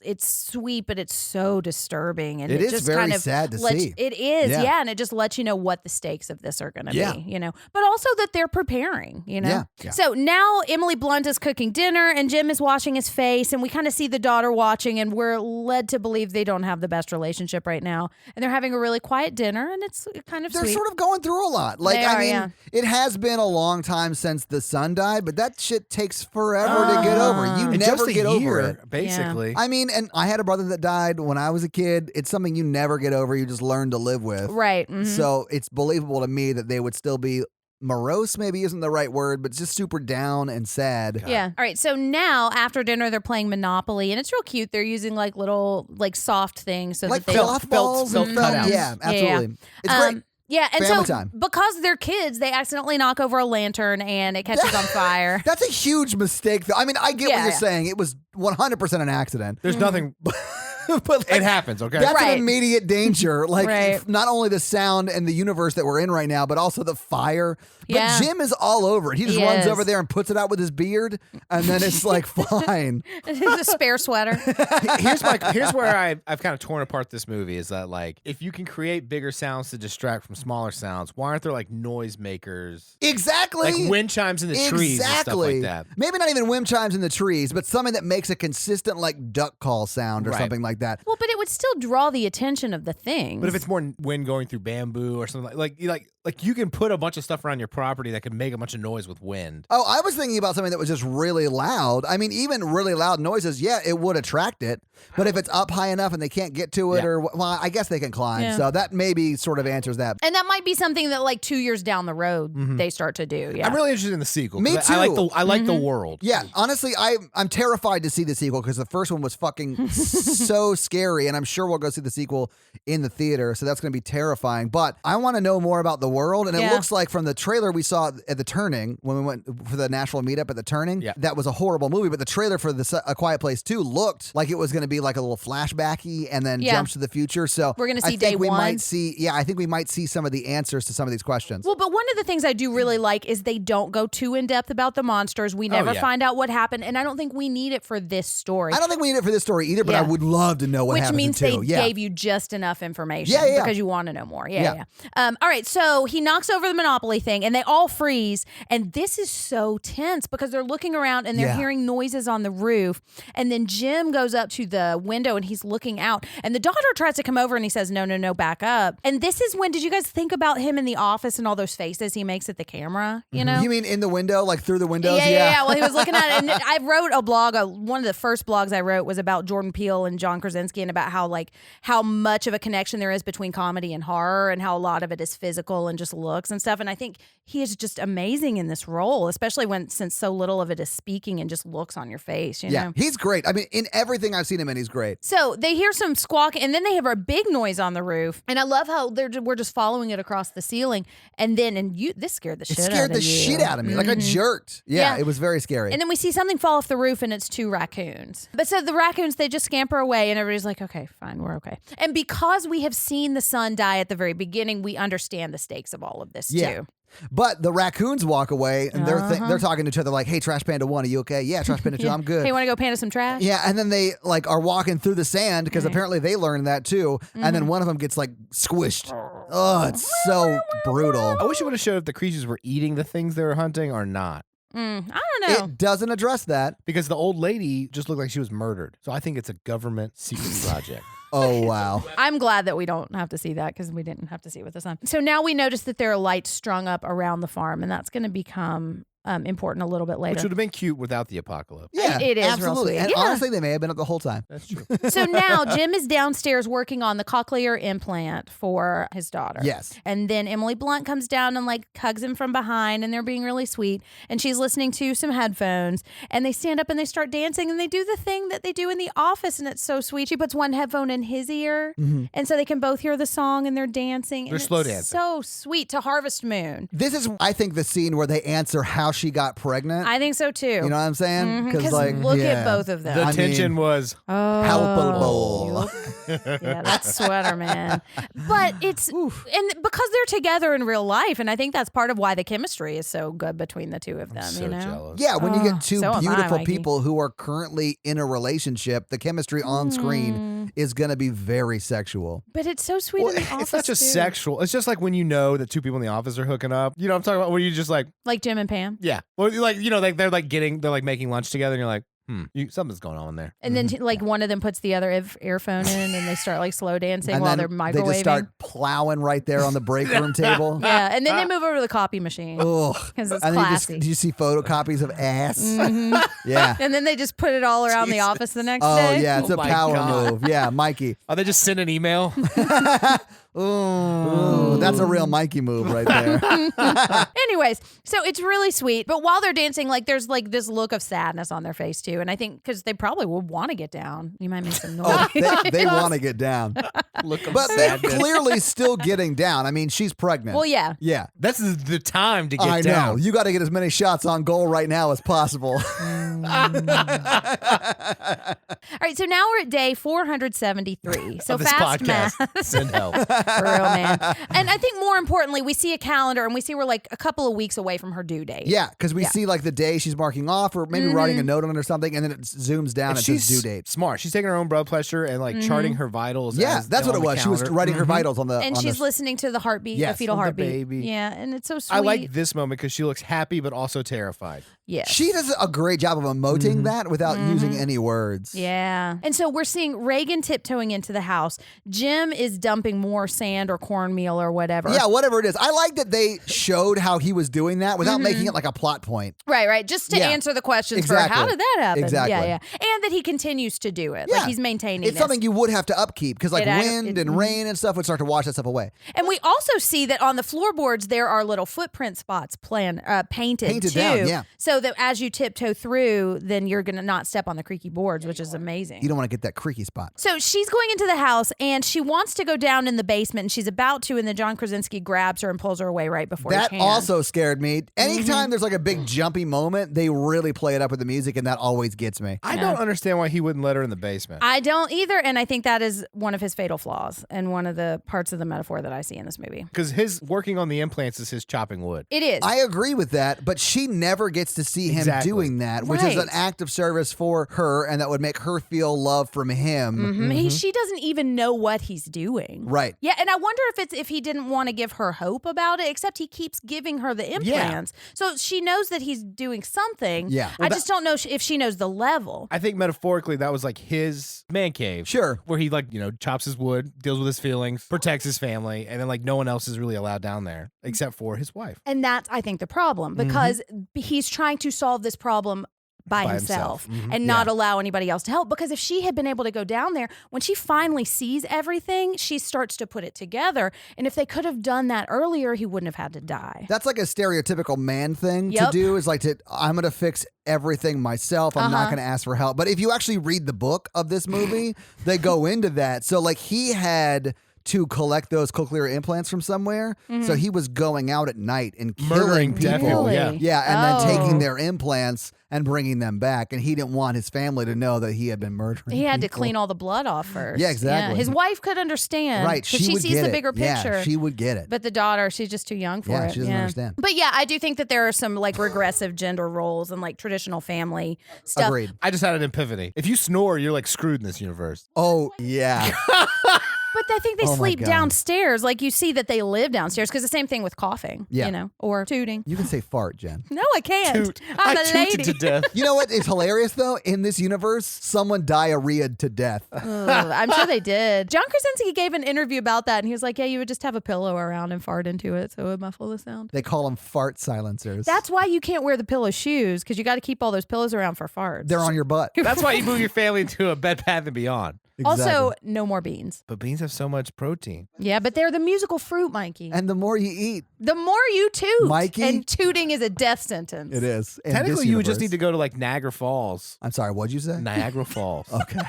it's sweet, but it's so disturbing. And It is just very kind of sad to lets- see. It is, Yeah. yeah. And it just lets you know what the stakes of this are going to Yeah. be, but also that they're preparing, Yeah. So now Emily Blunt is cooking dinner and Jim is washing his face. And we kind of see the daughter watching and we're led to believe they don't have the best relationship right now. And they're having a really quiet dinner and it's kind of They're sweet. sort of going through a lot. Like, They I are, mean, yeah. it has been a long time since the son died, but that shit takes forever to get over. You In never just a get year, over it. basically. I mean, and I had a brother that died when I was a kid. It's something you never get over. You just learn to live with. Right. Mhm. So it's believable to me that they would still be morose, maybe isn't the right word, but just super down and sad. Yeah. All right. So now after dinner, they're playing Monopoly and it's real cute. They're using like little, like soft things so Like that they fluff balls felt and cutouts. Yeah, absolutely. It's great. Yeah, and Family so time. because they're kids, they accidentally knock over a lantern and it catches on fire. That's a huge mistake, though. I mean, I get what Yeah, you're yeah. saying. It was 100% an accident. There's nothing. But like, It happens, okay? that's Right. an immediate danger. Like Right. not only the sound and the universe that we're in right now, but also the fire. But Yeah. Jim is all over it. He just He runs is. over there and puts it out with his beard, and then it's like fine. It's a spare sweater. Here's where I've kind of torn apart this movie is that like if you can create bigger sounds to distract from smaller sounds, why aren't there like noise makers? Exactly. Like wind chimes in the trees and stuff like that. Maybe not even wind chimes in the trees, but something that makes a consistent like duck call sound or Right. something like that. Well, but it would still draw the attention of the things. But if it's more wind going through bamboo or something like you can put a bunch of stuff around your property that can make a bunch of noise with wind. Oh, I was thinking about something that was just really loud. I mean, even really loud noises, yeah, it would attract it. But if it's up high enough and they can't get to it, Yeah. or well, I guess they can climb. Yeah. So that maybe sort of answers that. and that might be something that like 2 years down the road they start to do. Yeah. I'm really interested in the sequel. 'cause Me I like too. I like the world. Yeah, honestly, I'm terrified to see the sequel because the first one was fucking so scary, and I'm sure we'll go see the sequel in the theater. So that's going to be terrifying. But I want to know more about the world, and it Yeah. looks like from the trailer we saw at the Turning when we went for the Nashville meetup at the Turning, Yeah. that was a horrible movie. But the trailer for A Quiet Place 2 looked like it was going to be like a little flashbacky and then Yeah. jumps to the future. So We're gonna I see think day we one. might see. Yeah, I think we might see some of the answers to some of these questions. Well, but one of the things I do really like is they don't go too in depth about the monsters. We never yeah. find out what happened, and I don't think we need it for this story. I don't think we need it for this story either, but I Yeah. would love to know what Which happens means in they 2. Yeah. gave you just enough information Yeah, yeah. because you want to know more. Yeah. Yeah. All right, so he knocks over the Monopoly thing and they all freeze. And this is so tense because they're looking around and they're Yeah. hearing noises on the roof. And then Jim goes up to the window and he's looking out. And the daughter tries to come over and he says, no, back up. And this is when, did you guys think about him in the office and all those faces he makes at the camera? You know? You mean in the window, like through the windows? Yeah. Well, he was looking at it, and I wrote a blog. One of the first blogs I wrote was about Jordan Peele and John Krasinski, and about how much of a connection there is between comedy and horror, and how a lot of it is physical and just looks and stuff. And I think he is just amazing in this role, especially since so little of it is speaking and just looks on your face. You know? He's great. I mean, in everything I've seen him in, he's great. So they hear some squawking, and then they have a big noise on the roof. And I love how we're just following it across the ceiling. And then, this scared the shit out of you. It scared the shit out of me, like a jerked. Yeah, it was very scary. And then we see something fall off the roof, and it's 2 raccoons. But so the raccoons, they just scamper away, and everybody's like, okay, fine, we're okay. And because we have seen the son die at the very beginning, we understand the stakes of all of this too. But the raccoons walk away, and they're talking to each other like, hey, Trash Panda 1, are you okay? Yeah, Trash Panda 2, I'm good. Hey, want to go panda some trash? Yeah, and then they like are walking through the sand because apparently they learned that too. And then one of them gets like squished. Oh, it's so brutal. I wish it would have showed if the creatures were eating the things they were hunting or not. I don't know. It doesn't address that. Because the old lady just looked like she was murdered. So I think it's a government secret project. Oh, wow. I'm glad that we don't have to see that because we didn't have to see it with the sun. So now we notice that there are lights strung up around the farm, and that's going to become important a little bit later. Which would have been cute without the apocalypse. Yeah, it is absolutely. real sweet. And honestly, they may have been up the whole time. That's true. So now Jim is downstairs working on the cochlear implant for his daughter. Yes. And then Emily Blunt comes down and like hugs him from behind, and they're being really sweet. And she's listening to some headphones, and they stand up and they start dancing, and they do the thing that they do in The Office, and it's so sweet. She puts one headphone in his ear, and so they can both hear the song, and they're dancing. They're and slow it's dancing. So sweet to Harvest Moon. This is, I think, the scene where they answer how she got pregnant. I think so too. You know what I'm saying? Because look at both of them. The tension was palpable. Yeah, that sweater, man. But it's and because they're together in real life, and I think that's part of why the chemistry is so good between the two of them. I'm so you know, jealous. Yeah, when you get two so am I, beautiful Mikey. people who are currently in a relationship, the chemistry on screen is going to be very sexual. But it's so sweet in the office. It's not just too. sexual. It's just like when you know that 2 people in the office are hooking up. You know what I'm talking about? Where you just like Jim and Pam. yeah. Well, like they're making lunch together, and you're like, something's going on there. And then one of them puts the other earphone in, and they start like slow dancing And while then they're microwaving. they just start plowing right there on the break room table. Yeah, and then they move over to the copy machine Ugh. because it's And then classy. do you see photocopies of ass? Yeah. And then they just put it all around the office the next Oh, day. yeah, it's Oh a my power God. move. Yeah, Mikey. Oh, they just send an email. Ooh, that's a real Mikey move right there. Anyways, so it's really sweet. But while they're dancing, like there's like this look of sadness on their face too. And I think because they probably would want to get down. You might make some noise. Oh, they want to get down. Look of But they're sadness. clearly still getting down. I mean, she's pregnant. Well, yeah. Yeah. That's the time to get I down. know. You got to get as many shots on goal right now as possible. All right, so now we're at day 473. So Of this fast podcast. math. Send help. For real, man. And I think more importantly, we see a calendar and we see we're like a couple of weeks away from her due date. Yeah, because we see like the day she's marking off or maybe writing a note on it or something, and then it zooms down and says due date. Smart. She's taking her own blood pressure and like charting her vitals. Yeah, as that's what it on the was. She was calendar. writing her vitals on the And on she's the, listening to the heartbeat, Yes, the fetal of the heartbeat. baby. Yeah, and it's so sweet. I like this moment because she looks happy but also terrified. Yes. She does a great job of emoting that without using any words. Yeah. And so we're seeing Reagan tiptoeing into the house. Jim is dumping more sand or cornmeal or whatever. Yeah, whatever it is. I like that they showed how he was doing that without making it like a plot point. Right. Just to Yeah. answer the questions Exactly. for how did that happen? Exactly. Yeah. And that he continues to do it. Yeah. Like he's maintaining It's this. something you would have to upkeep because like wind and rain and stuff would start to wash that stuff away. And we also see that on the floorboards there are little footprint spots painted too. down, yeah. So that as you tiptoe through, then you're gonna not step on the creaky boards, which is amazing. You don't want to get that creaky spot. So she's going into the house and she wants to go down in the basement and she's about to, and then John Krasinski grabs her and pulls her away right before he That can. also scared me. Anytime there's like a big jumpy moment, they really play it up with the music, and that always gets me. I don't understand why he wouldn't let her in the basement. I don't either, and I think that is one of his fatal flaws and one of the parts of the metaphor that I see in this movie. Because his working on the implants is his chopping wood. It is. I agree with that, but she never gets to see him Exactly. doing that, which is Right. an act of service for her, and that would make her feel love from him. She doesn't even know what he's doing. Right. Yeah, and I wonder if he didn't want to give her hope about it, except he keeps giving her the implants. So she knows that he's doing something. Yeah. I just don't know if she knows the level. I think metaphorically that was like his man cave. Sure. Where he chops his wood, deals with his feelings, protects his family, and then like no one else is really allowed down there except for his wife. And that's, I think, the problem because he's trying to solve this problem by himself and not allow anybody else to help. Because if she had been able to go down there, when she finally sees everything, she starts to put it together. And if they could have done that earlier, he wouldn't have had to die. That's like a stereotypical man thing to do, is like, I'm going to fix everything myself. I'm not going to ask for help. But if you actually read the book of this movie, they go into that. So like he had to collect those cochlear implants from somewhere. So he was going out at night and killing people. Really? And then taking their implants and bringing them back. And he didn't want his family to know that he had been murdering He had to people. clean all the blood off first. Yeah, exactly. His wife could understand. Right. Because she would sees get the it. bigger picture. Yeah, she would get it. But the daughter, she's just too young for it. She doesn't understand. But yeah, I do think that there are some like regressive gender roles and like traditional family stuff. Agreed. I just had an epiphany. If you snore, you're like screwed in this universe. Oh, yeah. But I think they Oh my sleep God. downstairs. Like you see that they live downstairs because the same thing with coughing, Yeah. you know, or tooting. You can say fart, Jen. No, I can't. Toot. I'm I a tooted lady. to death. You know what is hilarious, though? In this universe, someone diarrheaed to death. Ugh, I'm sure they did. John Krasinski gave an interview about that, and he was like, yeah, you would just have a pillow around and fart into it so it would muffle the sound. They call them fart silencers. That's why you can't wear the pillow shoes, because you got to keep all those pillows around for farts. They're on your butt. That's why you move your family into a Bed Bath & Beyond. Also, no more beans. But beans have so much protein. Yeah, but they're the musical fruit, Mikey. And the more you eat, The more you toot. Mikey? And tooting is a death sentence. it is. In Technically, this you would just universe. need to go to like Niagara Falls. I'm sorry, what'd you say? Niagara Falls. Okay.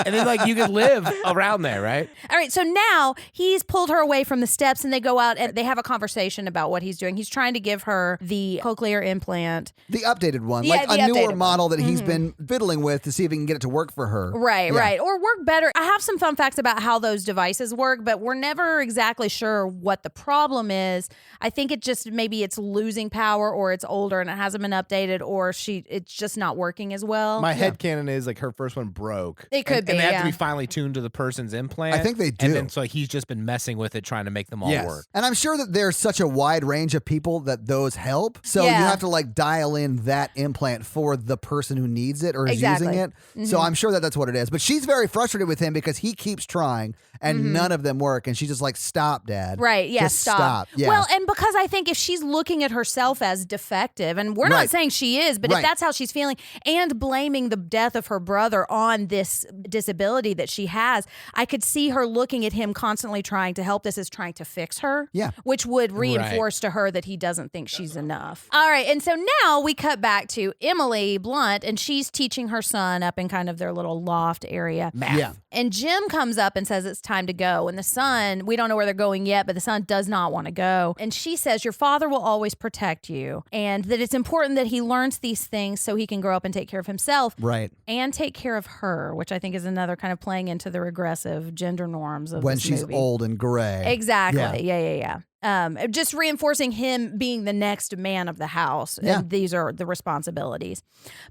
And then like you could live around there, right? All right, so now he's pulled her away from the steps and they go out and they have a conversation about what he's doing. He's trying to give her the cochlear implant. The updated one, Yeah, like the a newer updated model that he's been fiddling with to see if he can get it to work for her. Right, Yeah. right. Or work better. I have some fun facts about how those devices work, but we're never exactly sure what the problem is. I think it just maybe it's losing power or it's older and it hasn't been updated or it's just not working as well. My headcanon is like her first one broke. It could and, be, And they have yeah. to be finely tuned to the person's implant. I think they do. And then so like, he's just been messing with it, trying to make them all work. And I'm sure that there's such a wide range of people that those help. So Yeah. you have to like dial in that implant for the person who needs it or is Exactly. using it. So I'm sure that that's what it is. But she's very frustrated with him because he keeps trying and none of them work. And she's just like, stop, Dad. Right, yeah, Just stop. Yeah. Well, and because I think if she's looking at herself as defective, and we're Right. not saying she is, but Right. if that's how she's feeling, and blaming the death of her brother on this disability that she has, I could see her looking at him constantly trying to help this as trying to fix her. Yeah. Which would reinforce to her that he doesn't think she's enough. All right, and so now we cut back to Emily Blunt, and she's teaching her son up in kind of their little loft area. Yeah. And Jim comes up and says it's time to go. And the son, we don't know where they're going yet, but the son does not want to go. And she says, your father will always protect you. And that it's important that he learns these things so he can grow up and take care of himself. Right. And take care of her, which I think is another kind of playing into the regressive gender norms of When this she's movie. old and gray. Exactly. Yeah. Just reinforcing him being the next man of the house. Yeah. And these are the responsibilities.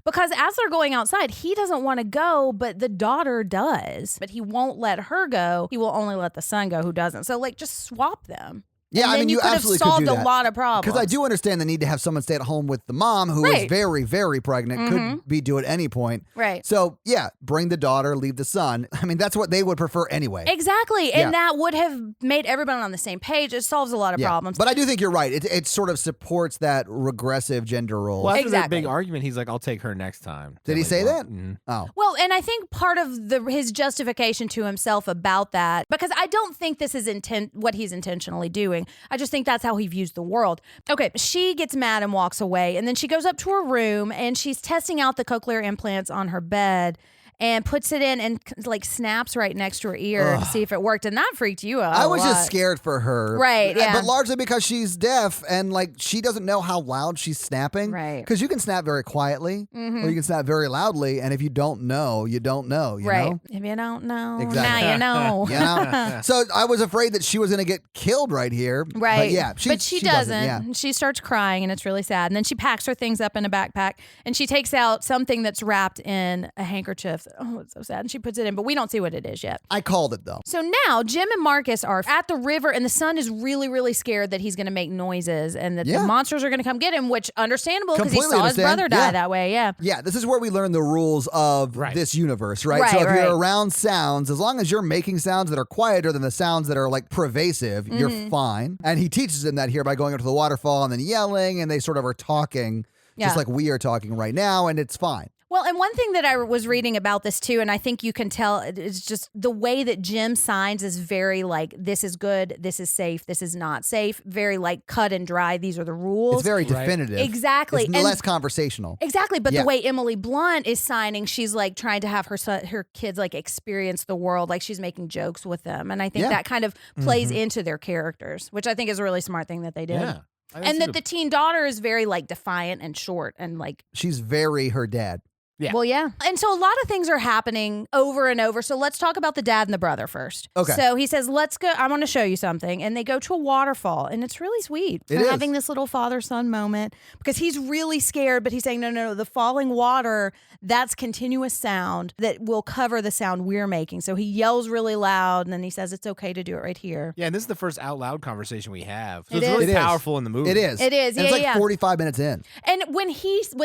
Because as they're going outside, he doesn't want to go, but the daughter does. But he won't let her go. He will only let the son go who doesn't. So, like, just swap them. Yeah, And I then mean, you could have absolutely solved could do a that. lot of problems. Because I do understand the need to have someone stay at home with the mom who is Right. very, very pregnant, could be due at any point. Right. So, yeah, bring the daughter, leave the son. I mean, that's what they would prefer anyway. Exactly. Yeah. And that would have made everyone on the same page. It solves a lot of Yeah. problems. But I do think you're right. It sort of supports that regressive gender role. Well, after Exactly. the big argument, he's like, I'll take her next time. Did he say that? Mhm. Oh. Well, and I think part of his justification to himself about that, because I don't think this is what he's intentionally doing. I just think that's how he views the world. Okay, she gets mad and walks away, and then she goes up to her room and she's testing out the cochlear implants on her bed and puts it in and like snaps right next to her ear to see if it worked, and that freaked you out. I a was lot. just scared for her. Right, yeah. But largely because she's deaf and like she doesn't know how loud she's snapping. Right. Because you can snap very quietly or you can snap very loudly. And if you don't know, you don't know. You right. know? If you don't know, Exactly. now you know. You know? So I was afraid that she was going to get killed right here. Right. But yeah, but she doesn't. Yeah. She starts crying and it's really sad. And then she packs her things up in a backpack and she takes out something that's wrapped in a handkerchief oh, it's so sad. And she puts it in, but we don't see what it is yet. I called it though. So now Jim and Marcus are at the river, and the son is really, really scared that he's going to make noises and that the monsters are going to come get him, which understandable because he saw his brother die that way. Yeah. Yeah, this is where we learn the rules of this universe, right? So if you're around sounds, as long as you're making sounds that are quieter than the sounds that are like pervasive, you're fine. And he teaches them that here by going up to the waterfall and then yelling, and they sort of are talking just like we are talking right now, and it's fine. Well, and one thing that I was reading about this too, and I think you can tell, it's just the way that Jim signs is very like, this is good, this is safe, this is not safe, very like cut and dry, these are the rules. It's very definitive. Exactly. It's less conversational. Exactly, but the way Emily Blunt is signing, she's like trying to have her kids like experience the world, like she's making jokes with them, and I think that kind of plays into their characters, which I think is a really smart thing that they did. Yeah. And that the teen daughter is very like defiant and short and like she's very her dad. Yeah. Well, yeah. And so a lot of things are happening over and over. So let's talk about the dad and the brother first. Okay. So he says, let's go. I want to show you something. And they go to a waterfall. And it's really sweet. They're having this little father-son moment because he's really scared. But he's saying, no, the falling water, that's continuous sound that will cover the sound we're making. So he yells really loud. And then he says, it's okay to do it right here. Yeah, and this is the first out loud conversation we have. So It it's really is. powerful in the movie. It is. It is. And it's like 45 minutes in. And when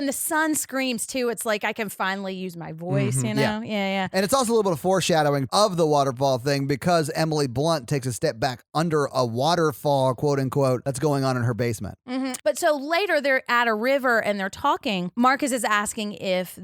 the son screams too, it's like I can finally use my voice, you know? Yeah. And it's also a little bit of foreshadowing of the waterfall thing because Emily Blunt takes a step back under a waterfall, quote unquote, that's going on in her basement. But so later they're at a river and they're talking. Marcus is asking if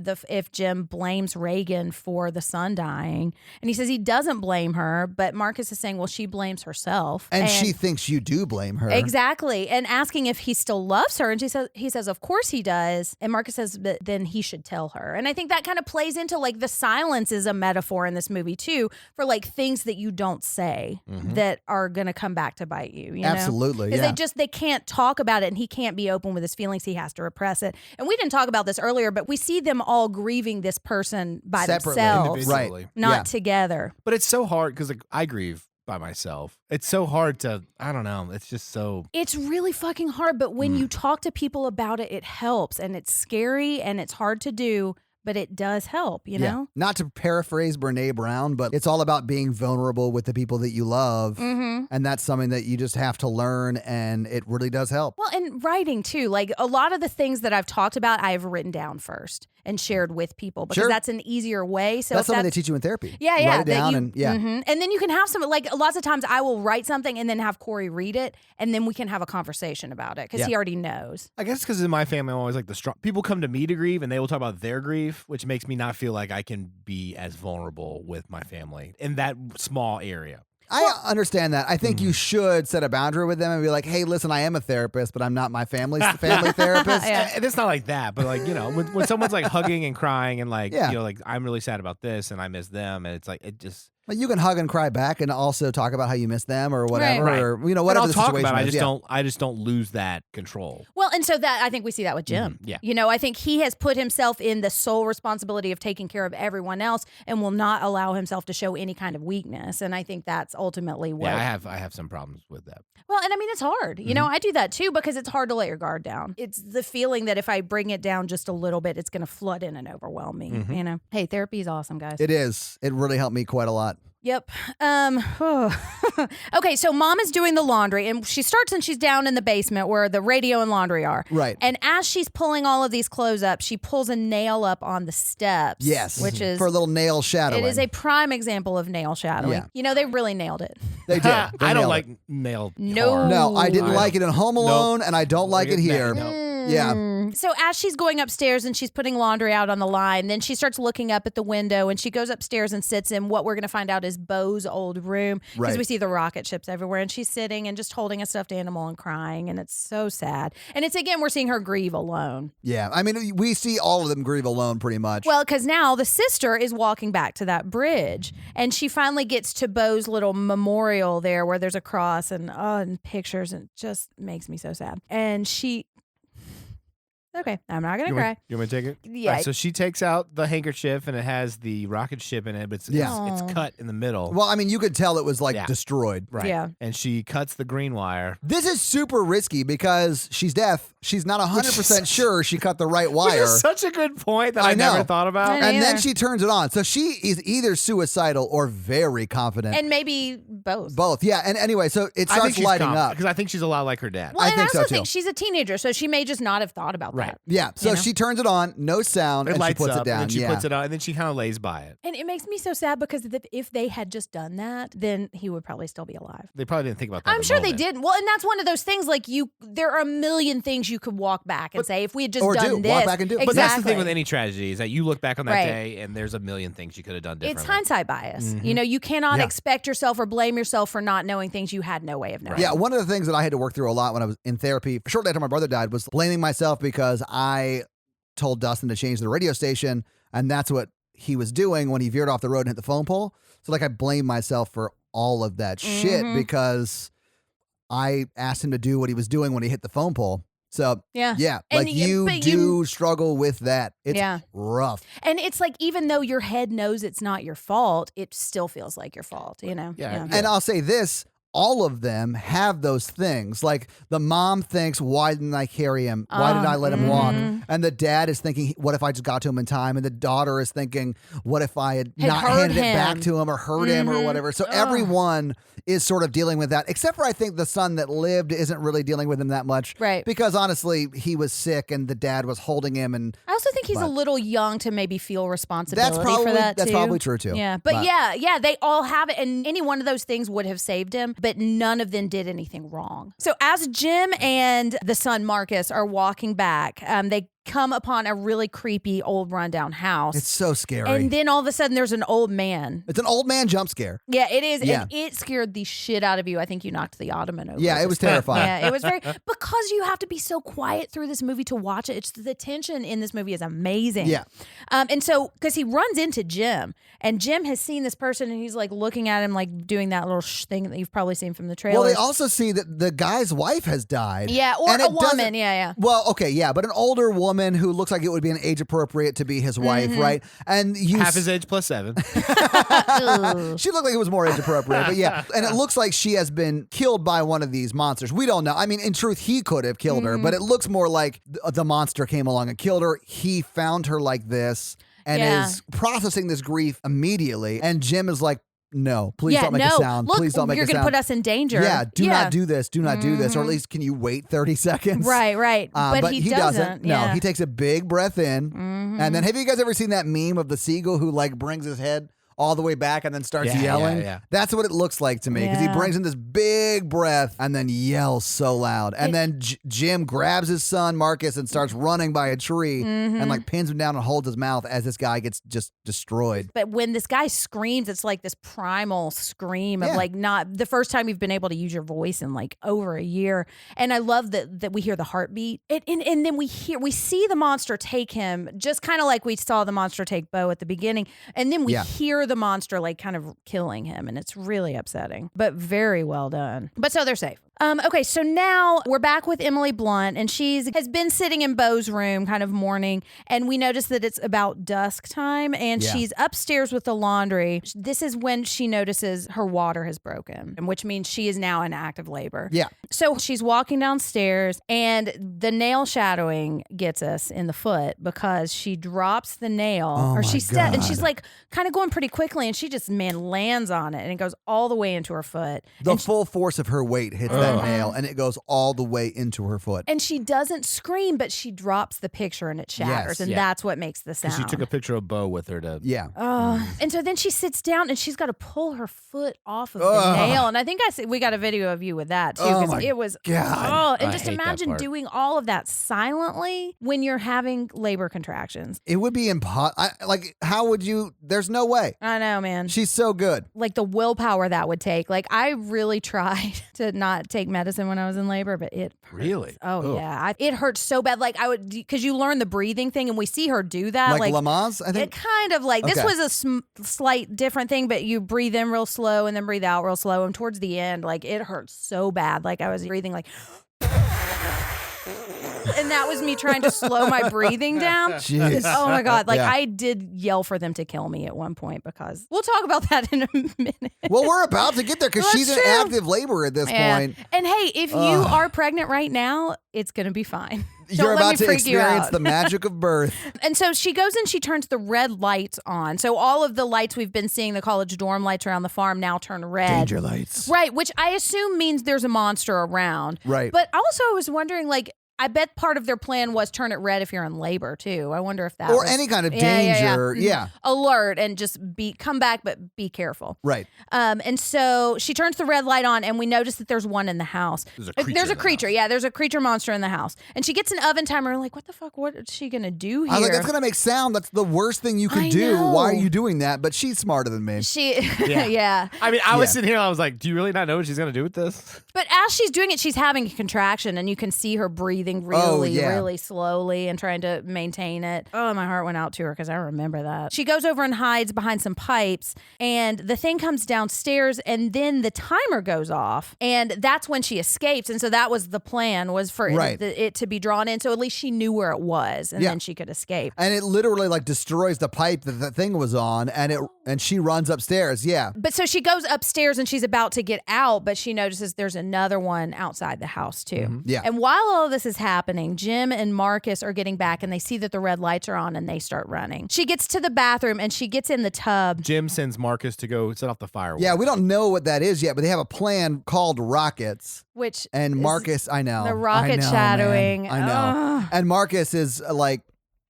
Jim blames Reagan for the son dying. And he says he doesn't blame her, but Marcus is saying, well, she blames herself. And she thinks you do blame her. Exactly. And asking if he still loves her. And he says, of course he does. And Marcus says, but then he should tell her. And I think that kind of plays into like the silence is a metaphor in this movie too for like things that you don't say that are going to come back to bite you. You Absolutely. know? Because they can't talk about it and he can't be open with his feelings. He has to repress it. And we didn't talk about this earlier, but we see them all grieving this person by Separately, themselves, individually. not together. But it's so hard because like, I grieve by myself. It's so hard to, I don't know. It's just so. It's really fucking hard. But when you talk to people about it, it helps. And it's scary and it's hard to do. But it does help, you know? Not to paraphrase Brene Brown, but it's all about being vulnerable with the people that you love. And that's something that you just have to learn, and it really does help. Well, and writing too. Like a lot of the things that I've talked about, I've written down first and shared with people because that's an easier way. So that's something they teach you in therapy. Yeah. Write it down and And then you can have some, like lots of times I will write something and then have Corey read it and then we can have a conversation about it because he already knows. I guess because in my family, I'm always like the strong people come to me to grieve and they will talk about their grief, which makes me not feel like I can be as vulnerable with my family in that small area. I understand that. I think you should set a boundary with them and be like, hey, listen, I am a therapist, but I'm not my family therapist. And it's not like that, but like, you know, when someone's like hugging and crying and like, you know, like I'm really sad about this and I miss them. And it's like, it just. But you can hug and cry back and also talk about how you miss them or whatever, or, you know, But whatever I'll the talk situation about it. is. I just don't lose that control. Well, and so that I think we see that with Jim. Yeah. You know, I think he has put himself in the sole responsibility of taking care of everyone else and will not allow himself to show any kind of weakness. And I think that's ultimately what. Yeah, I have some problems with that. Well, and I mean, it's hard. You know, I do that too because it's hard to let your guard down. It's the feeling that if I bring it down just a little bit, it's going to flood in and overwhelm me. You know, hey, therapy is awesome, guys. It is. It really helped me quite a lot. Yep. Okay, so mom is doing the laundry and she starts and she's down in the basement where the radio and laundry are. Right. And as she's pulling all of these clothes up, she pulls a nail up on the steps. Yes. Which is for a little nail shadowing. It is a prime example of nail shadowing. Yeah. You know, they really nailed it. They did. I don't nailed like it. nailed. No. No, I didn't like it in Home Alone, Nope. and I don't like it here. Yeah. So as she's going upstairs and she's putting laundry out on the line, then she starts looking up at the window and she goes upstairs and sits in what we're going to find out is Beau's old room because Right. we see the rocket ships everywhere and she's sitting and just holding a stuffed animal and crying and it's so sad. And it's again, we're seeing her grieve alone. Yeah. I mean, we see all of them grieve alone pretty much. Well, because now the sister is walking back to that bridge and she finally gets to Beau's little memorial there where there's a cross and pictures and it just makes me so sad. And she Okay, I'm not gonna You cry. want me to take it? Yeah. All right, so she takes out the handkerchief and it has the rocket ship in it, but it's cut in the middle. Well, I mean, you could tell it was like Yeah. destroyed. Right. Yeah. And she cuts the green wire. This is super risky because she's deaf. She's not 100% sure she cut the right wire. Which is such a good point that I know. never thought about. I know. And then either. she turns it on. So she is either suicidal or very confident. And maybe both. Both. Yeah. And anyway, so it I think starts she's lighting up. because I think she's a lot like her dad. Well, I and think I so, also too. think she's a teenager, so she may just not have thought about Right. that. Yeah. So You know? she turns it on, no sound, It and she lights puts up, it down. and then she yeah. puts it on, and then she kind of lays by it. And it makes me so sad because if they had just done that, then he would probably still be alive. They probably didn't think about that. I'm in the sure they moment. did. Well, and that's one of those things like there are a million things you could walk back and say if we had just or done do. this. Walk back and do. Exactly. But that's the thing with any tragedy is that you look back on that Right. day and there's a million things you could have done differently. It's hindsight bias. Mm-hmm. You know, you cannot Yeah. expect yourself or blame yourself for not knowing things you had no way of knowing. Yeah, one of the things that I had to work through a lot when I was in therapy, shortly after my brother died, was blaming myself because I told Dustin to change the radio station, and that's what he was doing when he veered off the road and hit the phone pole. So like I blame myself for all of that shit because I asked him to do what he was doing when he hit the phone pole. So Yeah. yeah, And like y- you but do struggle with that. It's Yeah. rough. And it's like even though your head knows it's not your fault, it still feels like your fault, you know? Yeah. And I'll say this, all of them have those things. Like the mom thinks, why didn't I carry him? Why did I let him walk? And the dad is thinking, what if I just got to him in time? And the daughter is thinking, what if I had not hurt handed it back him. to him or hurt him or whatever? So everyone is sort of dealing with that, except for I think the son that lived isn't really dealing with him that much. Right. Because honestly, he was sick and the dad was holding him. And I also think he's a little young to maybe feel responsibility probably- for that that's too. probably true, too. Yeah, but yeah, they all have it, and any one of those things would have saved him, but none of them did anything wrong. So as Jim and the son Marcus are walking back, they come upon a really creepy old rundown house. it's so scary. And then all of a sudden there's an old man. It's an old man jump scare. Yeah, it is. Yeah. And it scared the shit out of you. I think you knocked the ottoman over. Yeah, at it was this point. terrifying. Yeah, it was very, because you have to be so quiet through this movie to watch it. It's the tension in this movie is amazing. Yeah. And so, because he runs into Jim, and Jim has seen this person, and he's like looking at him, like doing that little thing that you've probably seen from the trailer. Well, they also see that the guy's wife has died. Yeah, or and a it doesn't- woman. Yeah. Well, okay, yeah, but an older woman who looks like it would be an age appropriate to be his wife, Mm-hmm. right? And you half his age plus 7. she looked like it was more age appropriate, but yeah. And it looks like she has been killed by one of these monsters. We don't know. I mean, in truth, he could have killed her, Mm-hmm. but it looks more like the monster came along and killed her. He found her like this and Yeah. is processing this grief immediately. And Jim is like, no, please Yeah, don't make no. a sound. Look, Please don't make you're a gonna sound. put us in danger. Yeah, do not do this. Do not do this. Or at Mhm. least can you wait 30 seconds? Right. But he doesn't. No, Yeah. he takes a big breath in. Mhm. And then have you guys ever seen that meme of the seagull who like brings his head all the way back and then starts Yeah, yelling? yeah. That's what it looks like to me because he Yeah. brings in this big breath and then yells so loud. And then Jim grabs his son Marcus and starts running by a tree and like pins him down and holds his mouth as this guy gets just destroyed. But when this guy screams, it's like this primal scream of Yeah. like not the first time you've been able to use your voice in like over a year. And I love that we hear the heartbeat. And then we see the monster take him, just kind of like we saw the monster take Bo at the beginning. And then we hear the monster like kind of killing him, and it's really upsetting, but very well done. But so they're safe. Okay, so now we're back with Emily Blunt, and has been sitting in Bo's room kind of mourning, and we notice that it's about dusk time, and she's upstairs with the laundry. This is when she notices her water has broken, which means she is now in active labor. Yeah. So she's walking downstairs, and the nail shadowing gets us in the foot because she drops the nail, Oh or my she steps, and God. she's like kind of going pretty quickly, and she just lands on it, and it goes all the way into her foot. The full force of her weight hits that nail and it goes all the way into her foot. And she doesn't scream, but she drops the picture and it shatters, Yes. and Yeah. that's what makes the sound. She took a picture of Bo with her to. Yeah. And so then she sits down and she's got to pull her foot off of the nail. And I think we got a video of you with that too, Oh because my it was God. and I just hate that imagine part. doing all of that silently when you're having labor contractions. It would be like, how would you? There's no way. I know, man. She's so good. Like the willpower that would take. Like I really tried to not take medicine when I was in labor, but it hurts. Really? Oh yeah, it hurts so bad. Like I would, because you learn the breathing thing, and we see her do that. Like Lamaze, I It think. kind of like this Okay. was a slight different thing, but you breathe in real slow and then breathe out real slow. And towards the end, like it hurts so bad. Like I was breathing like And that was me trying to slow my breathing down. Jeez. Oh my God. Like Yeah. I did yell for them to kill me at one point because we'll talk about that in a minute. Well, we're about to get there because Well, she's that's in true. active labor at this Yeah. point. And hey, if you are pregnant right now, it's going to be fine. You're Don't let about me to freak you experience out. the magic of birth. And so she goes and she turns the red lights on. So all of the lights we've been seeing, the college dorm lights around the farm, now turn red. Danger lights. Right, which I assume means there's a monster around. Right. But also I was wondering, like, I bet part of their plan was turn it red if you're in labor too. I wonder if that Or was, any kind of Yeah. danger. Yeah. Alert and just come back, but be careful. Right. And so she turns the red light on, and we notice that there's one in the house. There's a creature There's a in the creature. house. Yeah, there's a creature monster in the house. And she gets an oven timer. And we're like, what the fuck? What is she gonna do here? I was like, that's going to make sound. That's the worst thing you can I do. know. Why are you doing that? But she's smarter than me. She, Yeah. yeah. I mean, I was Yeah. sitting here. I was like, "Do you really not know what she's gonna do with this?" But as she's doing it, she's having a contraction, and you can see her breathing really, really slowly and trying to maintain it. Oh, my heart went out to her because I remember that. She goes over and hides behind some pipes, and the thing comes downstairs, and then the timer goes off, and that's when she escapes. And so that was the plan, was for Right. it to be drawn in, so at least she knew where it was, and Yeah. then she could escape. And it literally like destroys the pipe that the thing was on, and she runs upstairs. Yeah. But so she goes upstairs and she's about to get out, but she notices there's another one outside the house too. Yeah. And while all of this is happening, Jim and Marcus are getting back and they see that the red lights are on and they start running. She gets to the bathroom and she gets in the tub. Jim sends Marcus to go set off the fireworks. Yeah, we don't know what that is yet, but they have a plan called Rockets. Which And is Marcus, I know. the rocket I know, shadowing. man. I know. Ugh. And Marcus is like,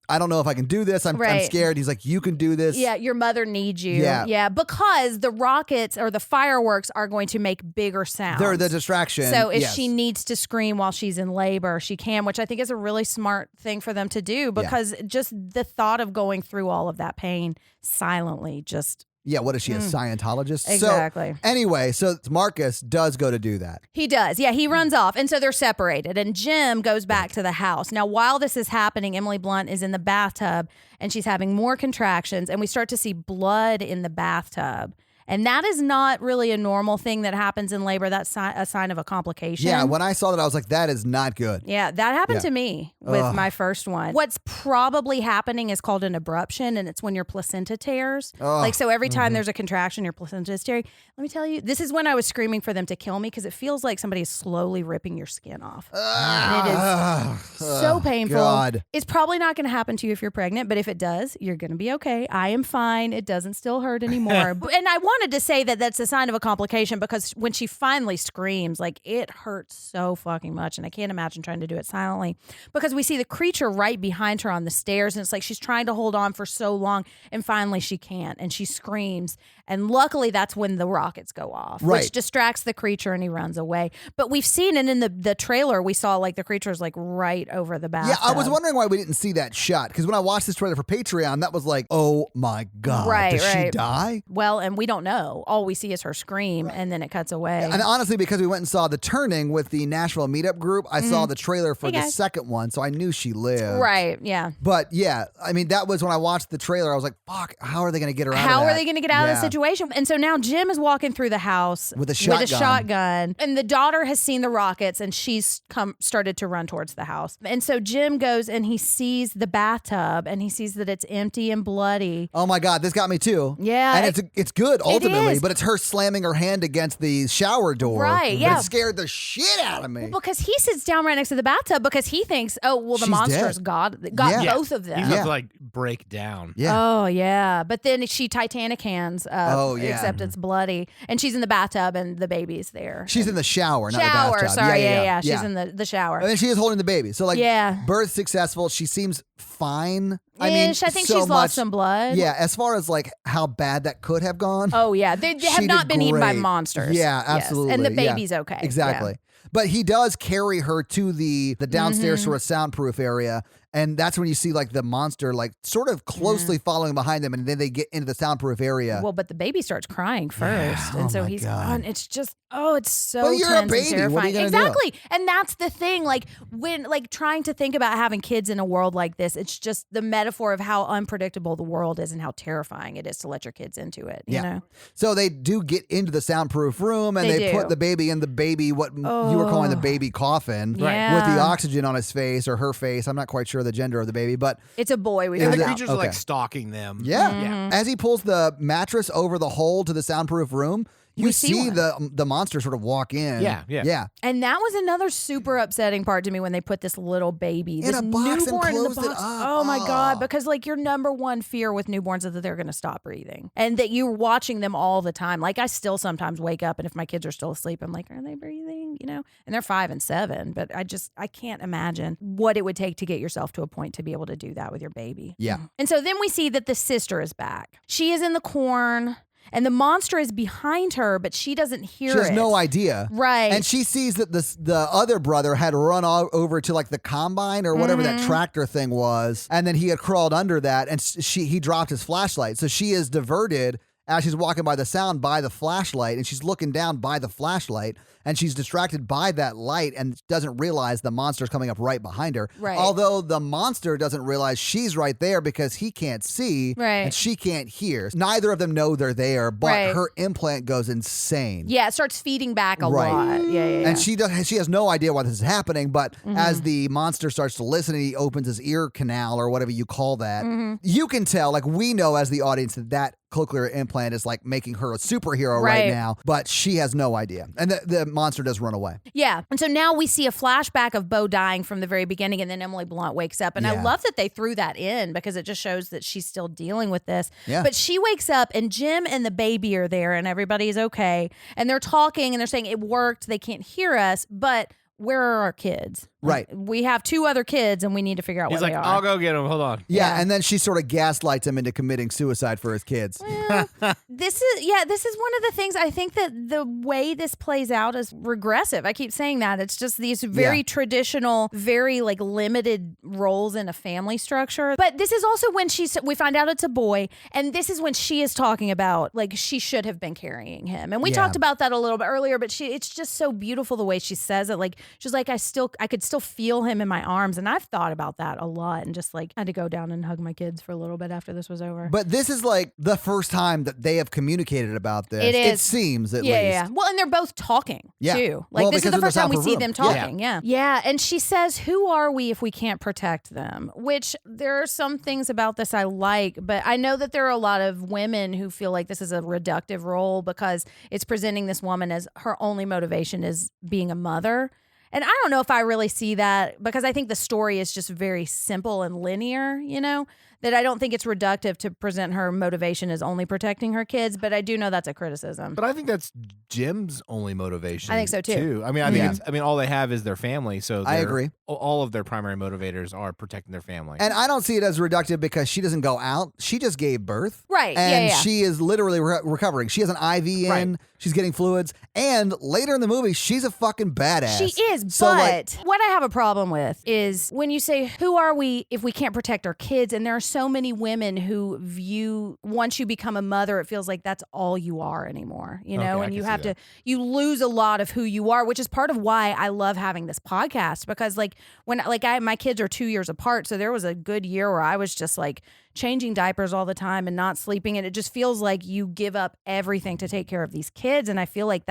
I don't know if I can do this. I'm Right. scared. He's like, you can do this. Yeah, your mother needs you. Yeah. Because the rockets or the fireworks are going to make bigger sounds. They're the distraction. So if Yes. she needs to scream while she's in labor, she can, which I think is a really smart thing for them to do because just the thought of going through all of that pain silently just Yeah, what is she, a Scientologist? Exactly. So, anyway, so Marcus does go to do that. He does. Yeah, he runs off. And so they're separated. And Jim goes back to the house. Now, while this is happening, Emily Blunt is in the bathtub and she's having more contractions. And we start to see blood in the bathtub. And that is not really a normal thing that happens in labor. That's a sign of a complication. Yeah, when I saw that, I was like, that is not good. Yeah, that happened Yeah. to me with my first one. What's probably happening is called an abruption, and it's when your placenta tears. Like, so every time there's a contraction, your placenta is tearing. Let me tell you, this is when I was screaming for them to kill me because it feels like somebody is slowly ripping your skin off. And it is so painful. God. It's probably not going to happen to you if you're pregnant, but if it does, you're going to be okay. I am fine. It doesn't still hurt anymore. And I wanted to say that that's a sign of a complication because when she finally screams, like it hurts so fucking much. And I can't imagine trying to do it silently because we see the creature right behind her on the stairs. And it's like she's trying to hold on for so long. And finally she can't. And she screams. And luckily that's when the rockets go off, Right. which distracts the creature and he runs away. But we've seen, and in the trailer, we saw like the creature's like right over the bathtub. Yeah, I was wondering why we didn't see that shot because when I watched this trailer for Patreon, that was like, oh my God. Right, Does she right. die? Well, and we don't know. All we see is her scream, and then it cuts away. And honestly, because we went and saw The Turning with the Nashville meetup group, I saw the trailer for Hey, the guys. second one, so I knew she lived. Right, yeah. But yeah, I mean, that was when I watched the trailer, I was like, fuck, how are they going to get her out of How that? are they going to get out of Yeah. the situation? And so now Jim is walking through the house With a shotgun. and the daughter has seen the rockets, and she's started to run towards the house. And so Jim goes and he sees the bathtub, and he sees that it's empty and bloody. Oh my God, this got me too. Yeah, And it's good ultimately, is. but it's her slamming her hand against the shower door. Right, And yeah. it scared the shit out of me. Because he sits down right next to the bathtub because he thinks, oh, well, the She's monster's dead. got Yeah. both of them. He's Yeah. about to like break down. Yeah. Oh yeah, but then she Titanic hands. Oh, yeah. Except it's bloody, and she's in the bathtub, and the baby's there. She's in the shower, not the shower. bathtub. Sorry, yeah. She's in the shower. And then she is holding the baby. So like, Yeah. birth successful. She seems fine. I mean, Ish, I think so she's much, lost some blood. Yeah, as far as like how bad that could have gone. Oh yeah, they have She not did been eaten by great. monsters. Yeah, Yes. absolutely. And the yeah. baby's okay. Exactly. Yeah. But he does carry her to the downstairs Mm-hmm. to a soundproof area. And that's when you see like the monster like sort of closely following behind them, and then they get into the soundproof area. Well, but the baby starts crying first, and Oh so my he's God. gone. It's just it's so But you're a tense baby. and What are you terrifying. gonna do? Exactly, and that's the thing. Like when trying to think about having kids in a world like this, it's just the metaphor of how unpredictable the world is and how terrifying it is to let your kids into it. You know? So they do get into the soundproof room, and They they do. put the baby in the baby, what you were calling the baby coffin, Yeah. with the oxygen on his face or her face. I'm not quite sure the gender of the baby, but It's a boy. We Is And found the it- out. creatures are like Okay. stalking them. yeah. As he pulls the mattress over the hole to the soundproof room, you We see the monster sort of walk in. Yeah. And that was another super upsetting part to me when they put this little baby, In this a box and newborn in the closed it box. up. Oh my Oh. God. Because like your number one fear with newborns is that they're going to stop breathing and that you're watching them all the time. Like I still sometimes wake up and if my kids are still asleep, I'm like, are they breathing? You know, and they're 5 and 7, but I can't imagine what it would take to get yourself to a point to be able to do that with your baby. Yeah. And so then we see that the sister is back. She is in the corn. And the monster is behind her, but she doesn't hear it. She has no idea. Right. And she sees that the other brother had run all over to like the combine or whatever that tractor thing was. And then he had crawled under that and he dropped his flashlight. So she is diverted as she's walking by the sound by the flashlight, and she's looking down by the flashlight, and she's distracted by that light and doesn't realize the monster's coming up right behind her. Right. Although the monster doesn't realize she's right there because he can't see Right. and she can't hear. Neither of them know they're there, but Right. her implant goes insane. Yeah, it starts feeding back a Right. lot. Yeah. And she has no idea why this is happening, but as the monster starts to listen and he opens his ear canal or whatever you call that, you can tell, like we know as the audience that cochlear implant is like making her a superhero right Right. now, but she has no idea. And the monster does run away. Yeah. And so now we see a flashback of Bo dying from the very beginning, and then Emily Blunt wakes up. And I Yeah. love that they threw that in because it just shows that she's still dealing with this. Yeah. But she wakes up, and Jim and the baby are there, and everybody's okay. And they're talking, and they're saying it worked. They can't hear us, but where are our kids? Right. We have 2 other kids, and we need to figure out He's where like, they are. I'll go get him. Hold on. Yeah, Yeah. and then she sort of gaslights him into committing suicide for his kids. This is one of the things I think that the way this plays out is regressive. I keep saying that. It's just these very traditional, very like limited roles in a family structure. But this is also when we find out it's a boy, and this is when she is talking about like she should have been carrying him. And we Yeah. talked about that a little bit earlier, but it's just so beautiful the way she says it. Like she's like, I could still feel him in my arms. And I've thought about that a lot and just like had to go down and hug my kids for a little bit after this was over. But this is like the first time that they have communicated about this. It It is. seems at Yeah, least. yeah. Well, and they're both talking Yeah. too. Like Well, this is because the of the first time we soundproof see room. them talking. Yeah. Yeah. And she says, "Who are we if we can't protect them?" Which there are some things about this I like, but I know that there are a lot of women who feel like this is a reductive role because it's presenting this woman as her only motivation is being a mother. And I don't know if I really see that because I think the story is just very simple and linear, you know, that I don't think it's reductive to present her motivation as only protecting her kids, but I do know that's a criticism. But I think that's Jim's only motivation. I think so, too. I mean, I think all they have is their family. So I agree. All of their primary motivators are protecting their family. And I don't see it as reductive because she doesn't go out. She just gave birth. Right. And Yeah. she is literally recovering. She has an IV in. Right. She's getting fluids. And later in the movie, she's a fucking badass. She is, So, but like, what I have a problem with is when you say, who are we if we can't protect our kids? And there are so many women who view, once you become a mother, it feels like that's all you are anymore, you know? Okay, I and you can have see to, you lose a lot of who you are, which is part of why I love having this podcast because like when, like my kids are 2 years apart. So there was a good year where I was just like changing diapers all the time and not sleeping. And it just feels like you give up everything to take care of these kids. And I feel like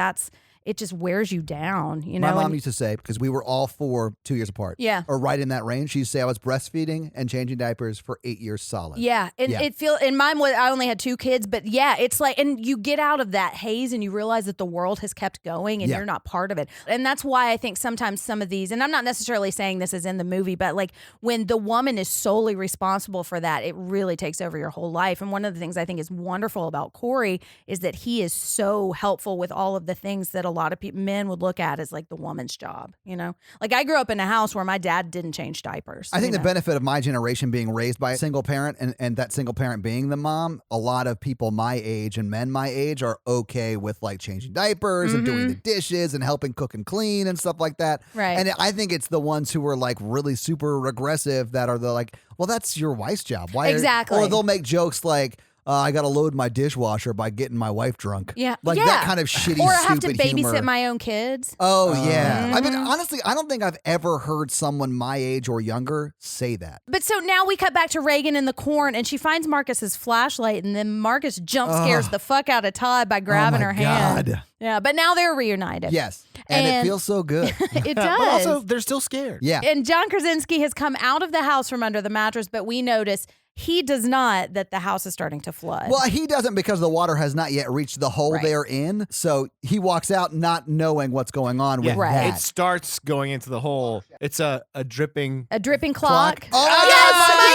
it just wears you down, you know? my mom And- used to say, because we were all 2 years apart. Yeah. Or right in that range. She used to say I was breastfeeding and changing diapers for 8 years solid. Yeah, and Yeah. and mine was I only had 2 kids, but yeah, it's like, and you get out of that haze and you realize that the world has kept going and Yeah. you're not part of it, and that's why I think sometimes some of these, and I'm not necessarily saying this is in the movie, but like when the woman is solely responsible for that, it really takes over your whole life. And one of the things I think is wonderful about Corey is that he is so helpful with all of the things that a lot of men would look at as like the woman's job, you know? Like I grew up in a house where my dad didn't change diapers. I think the benefit of my generation being raised by a single parent and that single parent being the mom, a lot of people my age and men my age are okay with like changing diapers and doing the dishes and helping cook and clean and stuff like that. Right. And I think it's the ones who are like really super regressive that are the like, well, that's your wife's job. Why? Exactly. Or they'll make jokes like, I got to load my dishwasher by getting my wife drunk. Yeah. Like that kind of shitty, or I have to stupid babysit humor. my own kids. Oh, yeah. I mean, honestly, I don't think I've ever heard someone my age or younger say that. But so now we cut back to Reagan in the corn, and she finds Marcus's flashlight, and then Marcus jump scares the fuck out of Todd by grabbing her hand. God. Yeah, but now they're reunited. Yes. And it feels so good. It does. But also, they're still scared. Yeah. And John Krasinski has come out of the house from under the mattress, but we notice he does not, that the house is starting to flood. Well, he doesn't because the water has not yet reached the hole they're in. So he walks out not knowing what's going on with that. It starts going into the hole. It's a dripping clock. Oh, yes, my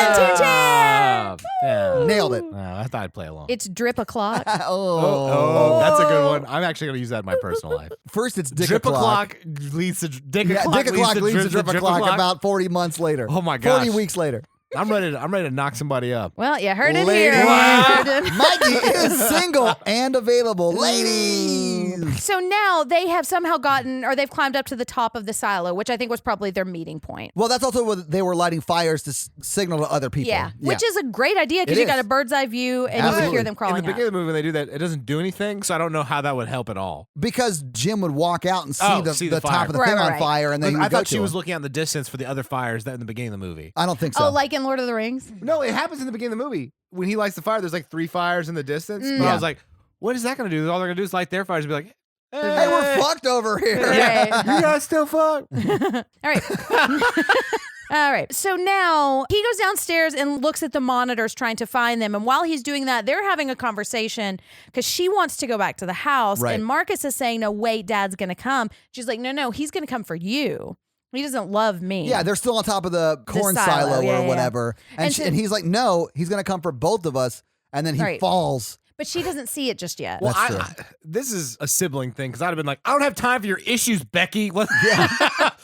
God, Mikey! You did it! 2 champs! Yeah. Nailed it. I thought I'd play along. It's drip o'clock. Oh, that's a good one. I'm actually going to use that in my personal life. First, it's Dick Drip o'clock. leads to Dick Yeah, o'clock. Dick o'clock leads to Drip o'clock about 40 months later. Oh my gosh. 40 weeks later. I'm ready to knock somebody up. Well, you heard it Ladies. here. Mikey is single and available. Ladies. So now they have somehow they've climbed up to the top of the silo, which I think was probably their meeting point. Well, that's also what they were lighting fires to signal to other people. Yeah, which is a great idea because you got a bird's eye view and you can hear them In crawling the beginning up. of the movie, when they do that, it doesn't do anything, so I don't know how that would help at all. Because Jim would walk out and see the fire. top of the thing on fire, and then he would I go thought she to was him. looking out in the distance for the other fires that in the beginning of the movie. I don't think so. Oh, like in Lord of the Rings? No, it happens in the beginning of the movie. When he lights the fire, there's like 3 fires in the distance. But Yeah. I was like, what is that going to do? All they're going to do is light their fires and be like, Hey, we're fucked over here. Right. You guys still fucked. All right. All right. So now he goes downstairs and looks at the monitors trying to find them. And while he's doing that, they're having a conversation because she wants to go back to the house. Right. And Marcus is saying, no, wait, Dad's going to come. She's like, no, he's going to come for you. He doesn't love me. Yeah, they're still on top of the corn silo, silo yeah, or yeah. whatever. And, And and he's like, no, he's going to come for both of us. And then he Right. falls. But she doesn't see it just yet. Well, That's true. This is a sibling thing because I'd have been like, I don't have time for your issues, Becky.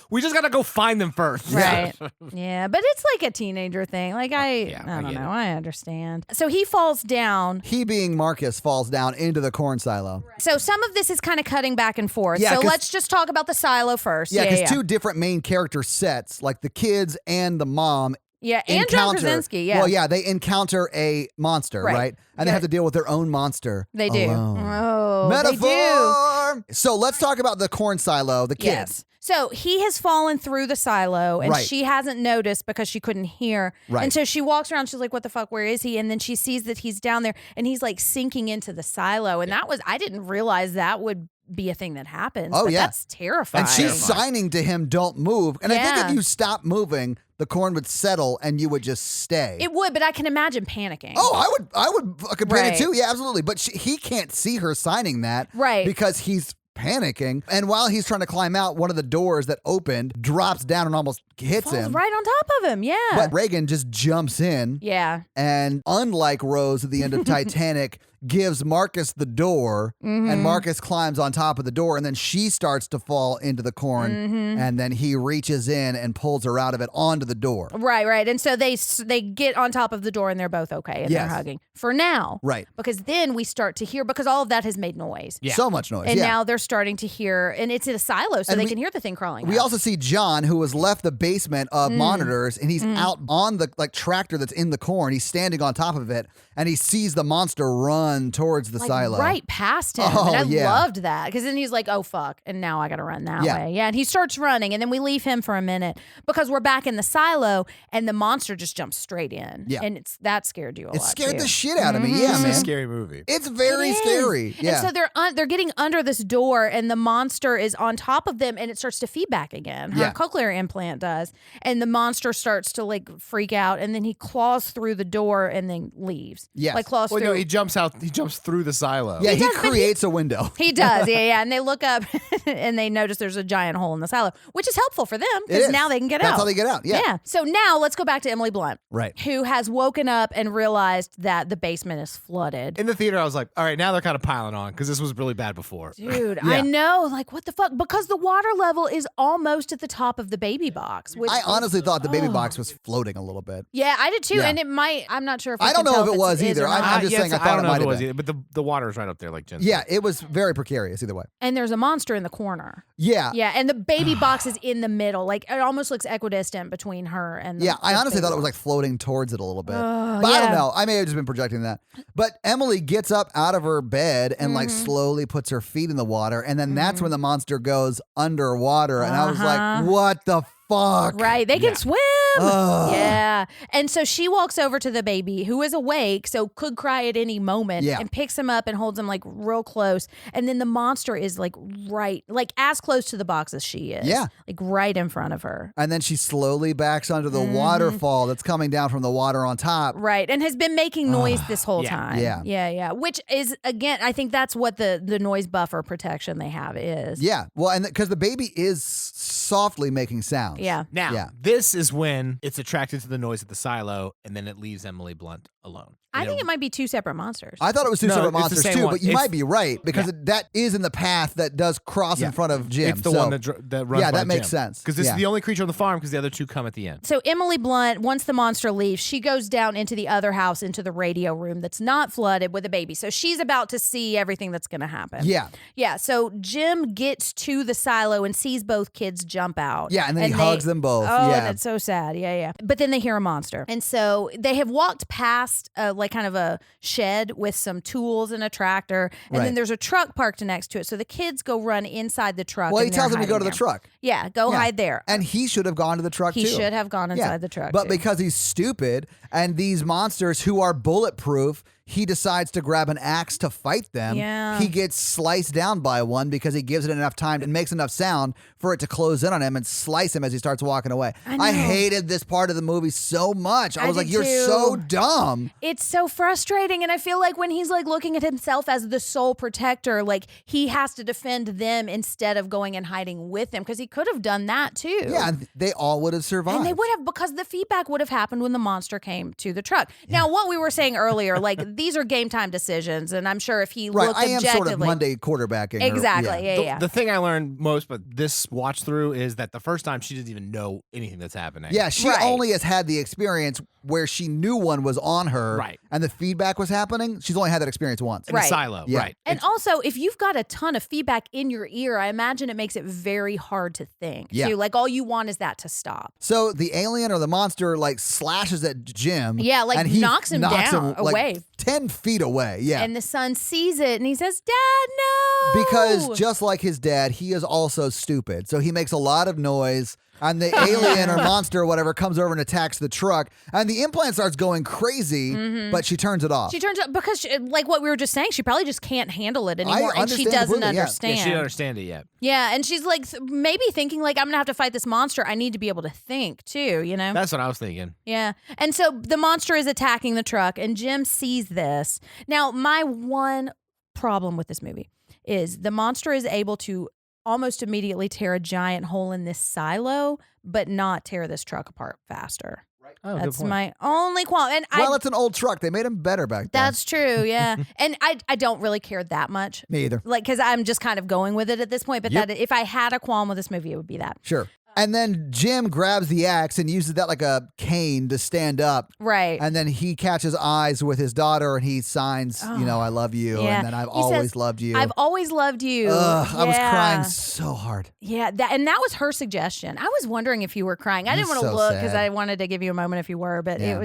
We just got to go find them first. Right. Yeah. But it's like a teenager thing. Like I get don't it. know. I understand. So he falls down. He, being Marcus, falls down into the corn silo. So some of this is kind of cutting back and forth. Yeah, so 'cause- let's just talk about the silo first. Yeah, because two different main character sets, like the kids and the mom, Yeah, and John encounter. Krasinski, yeah. Well, yeah, they encounter a monster, right? And they have to deal with their own monster. They do. alone. Oh, Metaphor. they do. So let's talk about the corn silo, the kids. Yes. So he has fallen through the silo and Right. she hasn't noticed because she couldn't hear. Right. And so she walks around, she's like, what the fuck, where is he? And then she sees that he's down there and he's like sinking into the silo. And I didn't realize that would be a thing that happens. Oh, but yeah. That's terrifying. And she's signing to him, don't move. And I think Yeah. if you stop moving, the corn would settle and you would just stay. It would, but I can imagine panicking. Oh, I would fucking panic Right. too. Yeah, absolutely. But he can't see her signing that. Right. Because he's panicking. And while he's trying to climb out, one of the doors that opened drops down and almost hits Falls him. right on top of him. Yeah. But Reagan just jumps in. Yeah. And unlike Rose at the end of Titanic, gives Marcus the door, and Marcus climbs on top of the door, and then she starts to fall into the corn, and then he reaches in and pulls her out of it onto the door. Right. And so they get on top of the door and they're both okay and Yes. they're hugging for now. Right. Because then we start to hear, because all of that has made noise. Yeah. So much noise. And yeah. now they're starting to hear, and it's in a silo, so And they we- can hear the thing crawling We out. also see John, who has left the basement of monitors, and he's out on the tractor that's in the corn. He's standing on top of it, and he sees the monster run towards the silo. Right past him. Oh, and I yeah. loved that. Because then he's like, oh, fuck. And now I got to run that Yeah. way. Yeah. And he starts running. And then we leave him for a minute because we're back in the silo and the monster just jumps straight in. Yeah. And that scared you a It lot. scared too. the shit out of me. Yeah, It's man. a scary movie. It's very It is. scary. Yeah. And so they're getting under this door door and the monster is on top of them and it starts to feed back again. Her cochlear implant does. And the monster starts to like freak out and then he claws through the door and then leaves. Yes. Like claws through. No, he jumps out. He jumps through the silo. Yeah, he creates a window. He does, yeah. And they look up and they notice there's a giant hole in the silo, which is helpful for them because now they can get out. That's how they get out, yeah. So now let's go back to Emily Blunt. Right. Who has woken up and realized that the basement is flooded. In the theater, I was like, all right, now they're kind of piling on because this was really bad before. Dude, I know. Like, what the fuck? Because the water level is almost at the top of the baby box. Which I honestly thought the baby box was floating a little bit. Yeah, I did too. Yeah. And it might, I'm not sure if I don't know if it was either. I'm just saying I thought don't it know might if it have was been. either, but the water is right up there, like Jenn said. Yeah, it was very precarious either way. And there's a monster in the corner. Yeah. Yeah, and the baby box is in the middle. Like, it almost looks equidistant between her and the I honestly baby thought it was like box. floating towards it a little bit. But I don't know. I may have just been projecting that. But Emily gets up out of her bed and like slowly puts her feet in the water. And then that's when the monster goes underwater. And I was like, what the fuck? Right, they can swim. Ugh. Yeah. And so she walks over to the baby who is awake, so could cry at any moment, and picks him up and holds him like real close. And then the monster is like right, like as close to the box as she is. Yeah. Like right in front of her. And then she slowly backs onto the waterfall that's coming down from the water on top. Right. And has been making noise this whole time. Yeah. Yeah. Which is, again, I think that's what the noise buffer protection they have is. Yeah. Well, and because the baby is softly making sounds. Yeah. Now, this is when it's attracted to the noise at the silo, and then it leaves Emily Blunt alone. I think it might be two separate monsters. I thought it was two No, separate it's the monsters same too, one. but you It's- might be right because that is in the path that does cross in front of Jim. It's the So- one that runs Yeah, by that makes Jim. sense. Because this Yeah. is the only creature on the farm because the other two come at the end. So Emily Blunt, once the monster leaves, she goes down into the other house, into the radio room that's not flooded with a baby. So she's about to see everything that's going to happen. Yeah. Yeah. So Jim gets to the silo and sees both kids jump out. Yeah, and then he hugs them both. Oh, Yeah. that's so sad. Yeah. But then they hear a monster. And so they have walked past like kind of a shed with some tools and a tractor. And Right. then there's a truck parked next to it. So the kids go run inside the truck. Well, he and they're tells them to go hiding to the there. truck. Yeah, go hide there. And he should have gone to the truck He too. should have gone inside the truck, But too. because he's stupid and these monsters who are bulletproof, he decides to grab an axe to fight them. Yeah. He gets sliced down by one because he gives it enough time and makes enough sound for it to close in on him and slice him as he starts walking away. I hated this part of the movie so much. I was like, did you're too. so dumb. It's so frustrating. And I feel like when he's like looking at himself as the sole protector, like he has to defend them instead of going and hiding with them because he could have done that too. Yeah, and they all would have survived. And they would have, because the feedback would have happened when the monster came to the truck. Now, what we were saying earlier, like these are game time decisions. And I'm sure if he Right, looked I am objectively. sort of Monday quarterbacking. Exactly. Yeah. The thing I learned most, but this watch through, is that the first time she doesn't even know anything that's happening. Yeah, she Right. only has had the experience where she knew one was on her Right. and the feedback was happening. She's only had that experience once. In Right. the silo. Yeah. Right. And also, if you've got a ton of feedback in your ear, I imagine it makes it very hard to think. Yeah. Too. Like all you want is that to stop. So the alien or the monster like slashes at Jim. Yeah, like and he knocks him down, like, away. 10 feet away. Yeah. And the son sees it and he says, "Dad, no!" Because just like his dad, he is also stupid. So he makes a lot of noise. And the alien or monster or whatever comes over and attacks the truck. And the implant starts going crazy, but she turns it off. She turns out because, like what we were just saying, she probably just can't handle it I anymore, and she understand doesn't completely, yeah. understand. Yeah, she didn't understand it yet. Yeah, and she's like maybe thinking like I'm gonna have to fight this monster. I need to be able to think too, you know? That's what I was thinking. Yeah. And so the monster is attacking the truck, and Jim sees this. Now, my one problem with this movie is the monster is able to almost immediately tear a giant hole in this silo, but not tear this truck apart faster. Oh, good That's point. my only qualm. And Well, it's an old truck. They made him better back then. that's true, yeah. And I don't really care that much. Me either. Like, because I'm just kind of going with it at this point. But Yep. that if I had a qualm with this movie, it would be that. Sure. And then Jim grabs the axe and uses that like a cane to stand up. Right. And then he catches eyes with his daughter and he signs, I love you. Yeah. And then I've He says, always loved you. I've always loved you. Ugh, I was Yeah. crying so hard. Yeah, that was her suggestion. I was wondering if you were crying. I didn't want to so look because sad. I wanted to give you a moment if you were, but Yeah.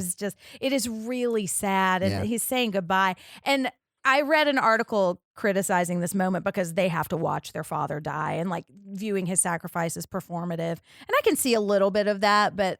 it is really sad. And Yeah. he's saying goodbye. And I read an article criticizing this moment because they have to watch their father die and like viewing his sacrifice as performative. And I can see a little bit of that, but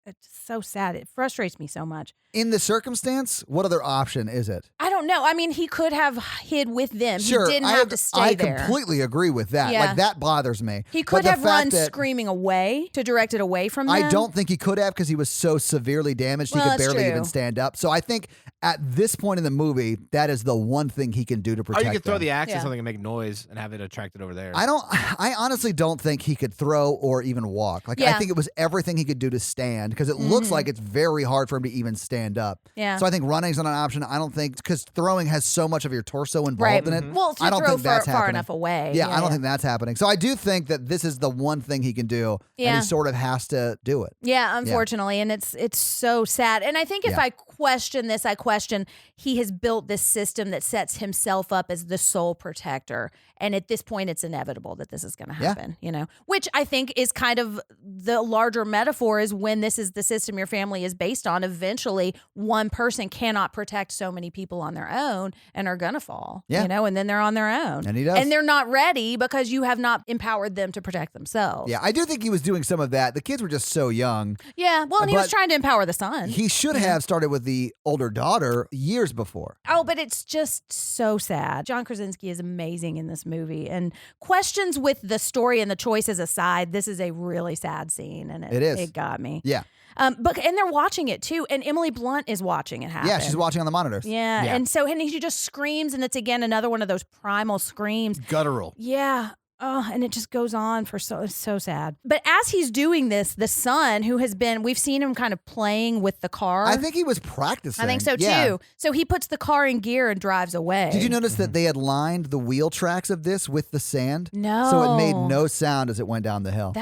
it's so sad. It frustrates me so much. In the circumstance, what other option is it? I don't know. I mean, he could have hid with them. Sure, He didn't have to stay I there. completely agree with that. Yeah. Like, that bothers me. He But could the have run fact that- screaming away to direct it away from them. I don't think he could have because he was so severely damaged he Well, could that's barely even true. stand up. So I think at this point in the movie, that is the one thing he can do to Or protect you could throw them. the axe Yeah. at something and make noise and have it attracted over there. I honestly don't think he could throw or even walk. Like, I Yeah. think it was everything he could do to stand because it looks like it's very hard for him to even stand up. Yeah. So I think running's not an option. I don't think, because throwing has so much of your torso involved Right. in it. Well, to I don't throw think that's far happening. enough away. Yeah, I don't think that's happening. So I do think that this is the one thing he can do, and Yeah. he sort of has to do it. Yeah, unfortunately, and it's so sad. And I think if Yeah. I question this, I question he has built this system that sets himself up as the sole protector. And at this point, it's inevitable that this is going to Yeah. happen, you know, which I think is kind of the larger metaphor is when this is the system your family is based on. Eventually, one person cannot protect so many people on their own and are going to fall, Yeah. you know, and then they're on their own. And he does. And they're not ready because you have not empowered them to protect themselves. Yeah, I do think he was doing some of that. The kids were just so young. Yeah. Well, and he was But trying to empower the son. He should have started with the older daughter years before. Oh, but it's just so sad. John Krasinski is amazing in this movie. And questions with the story and the choices aside, this is a really sad scene. And It is. It got me. Yeah. And they're watching it too. And Emily Blunt is watching it happen. Yeah, she's watching on the monitors. Yeah. Yeah. And she just screams. And it's again another one of those primal screams. Guttural. Yeah. Oh, and it just goes on for it's so sad. But as he's doing this, the son who has been, we've seen him kind of playing with the car. I think he was practicing. I think so Yeah. too. So he puts the car in gear and drives away. Did you notice that they had lined the wheel tracks of this with the sand? No. So it made no sound as it went down the hill.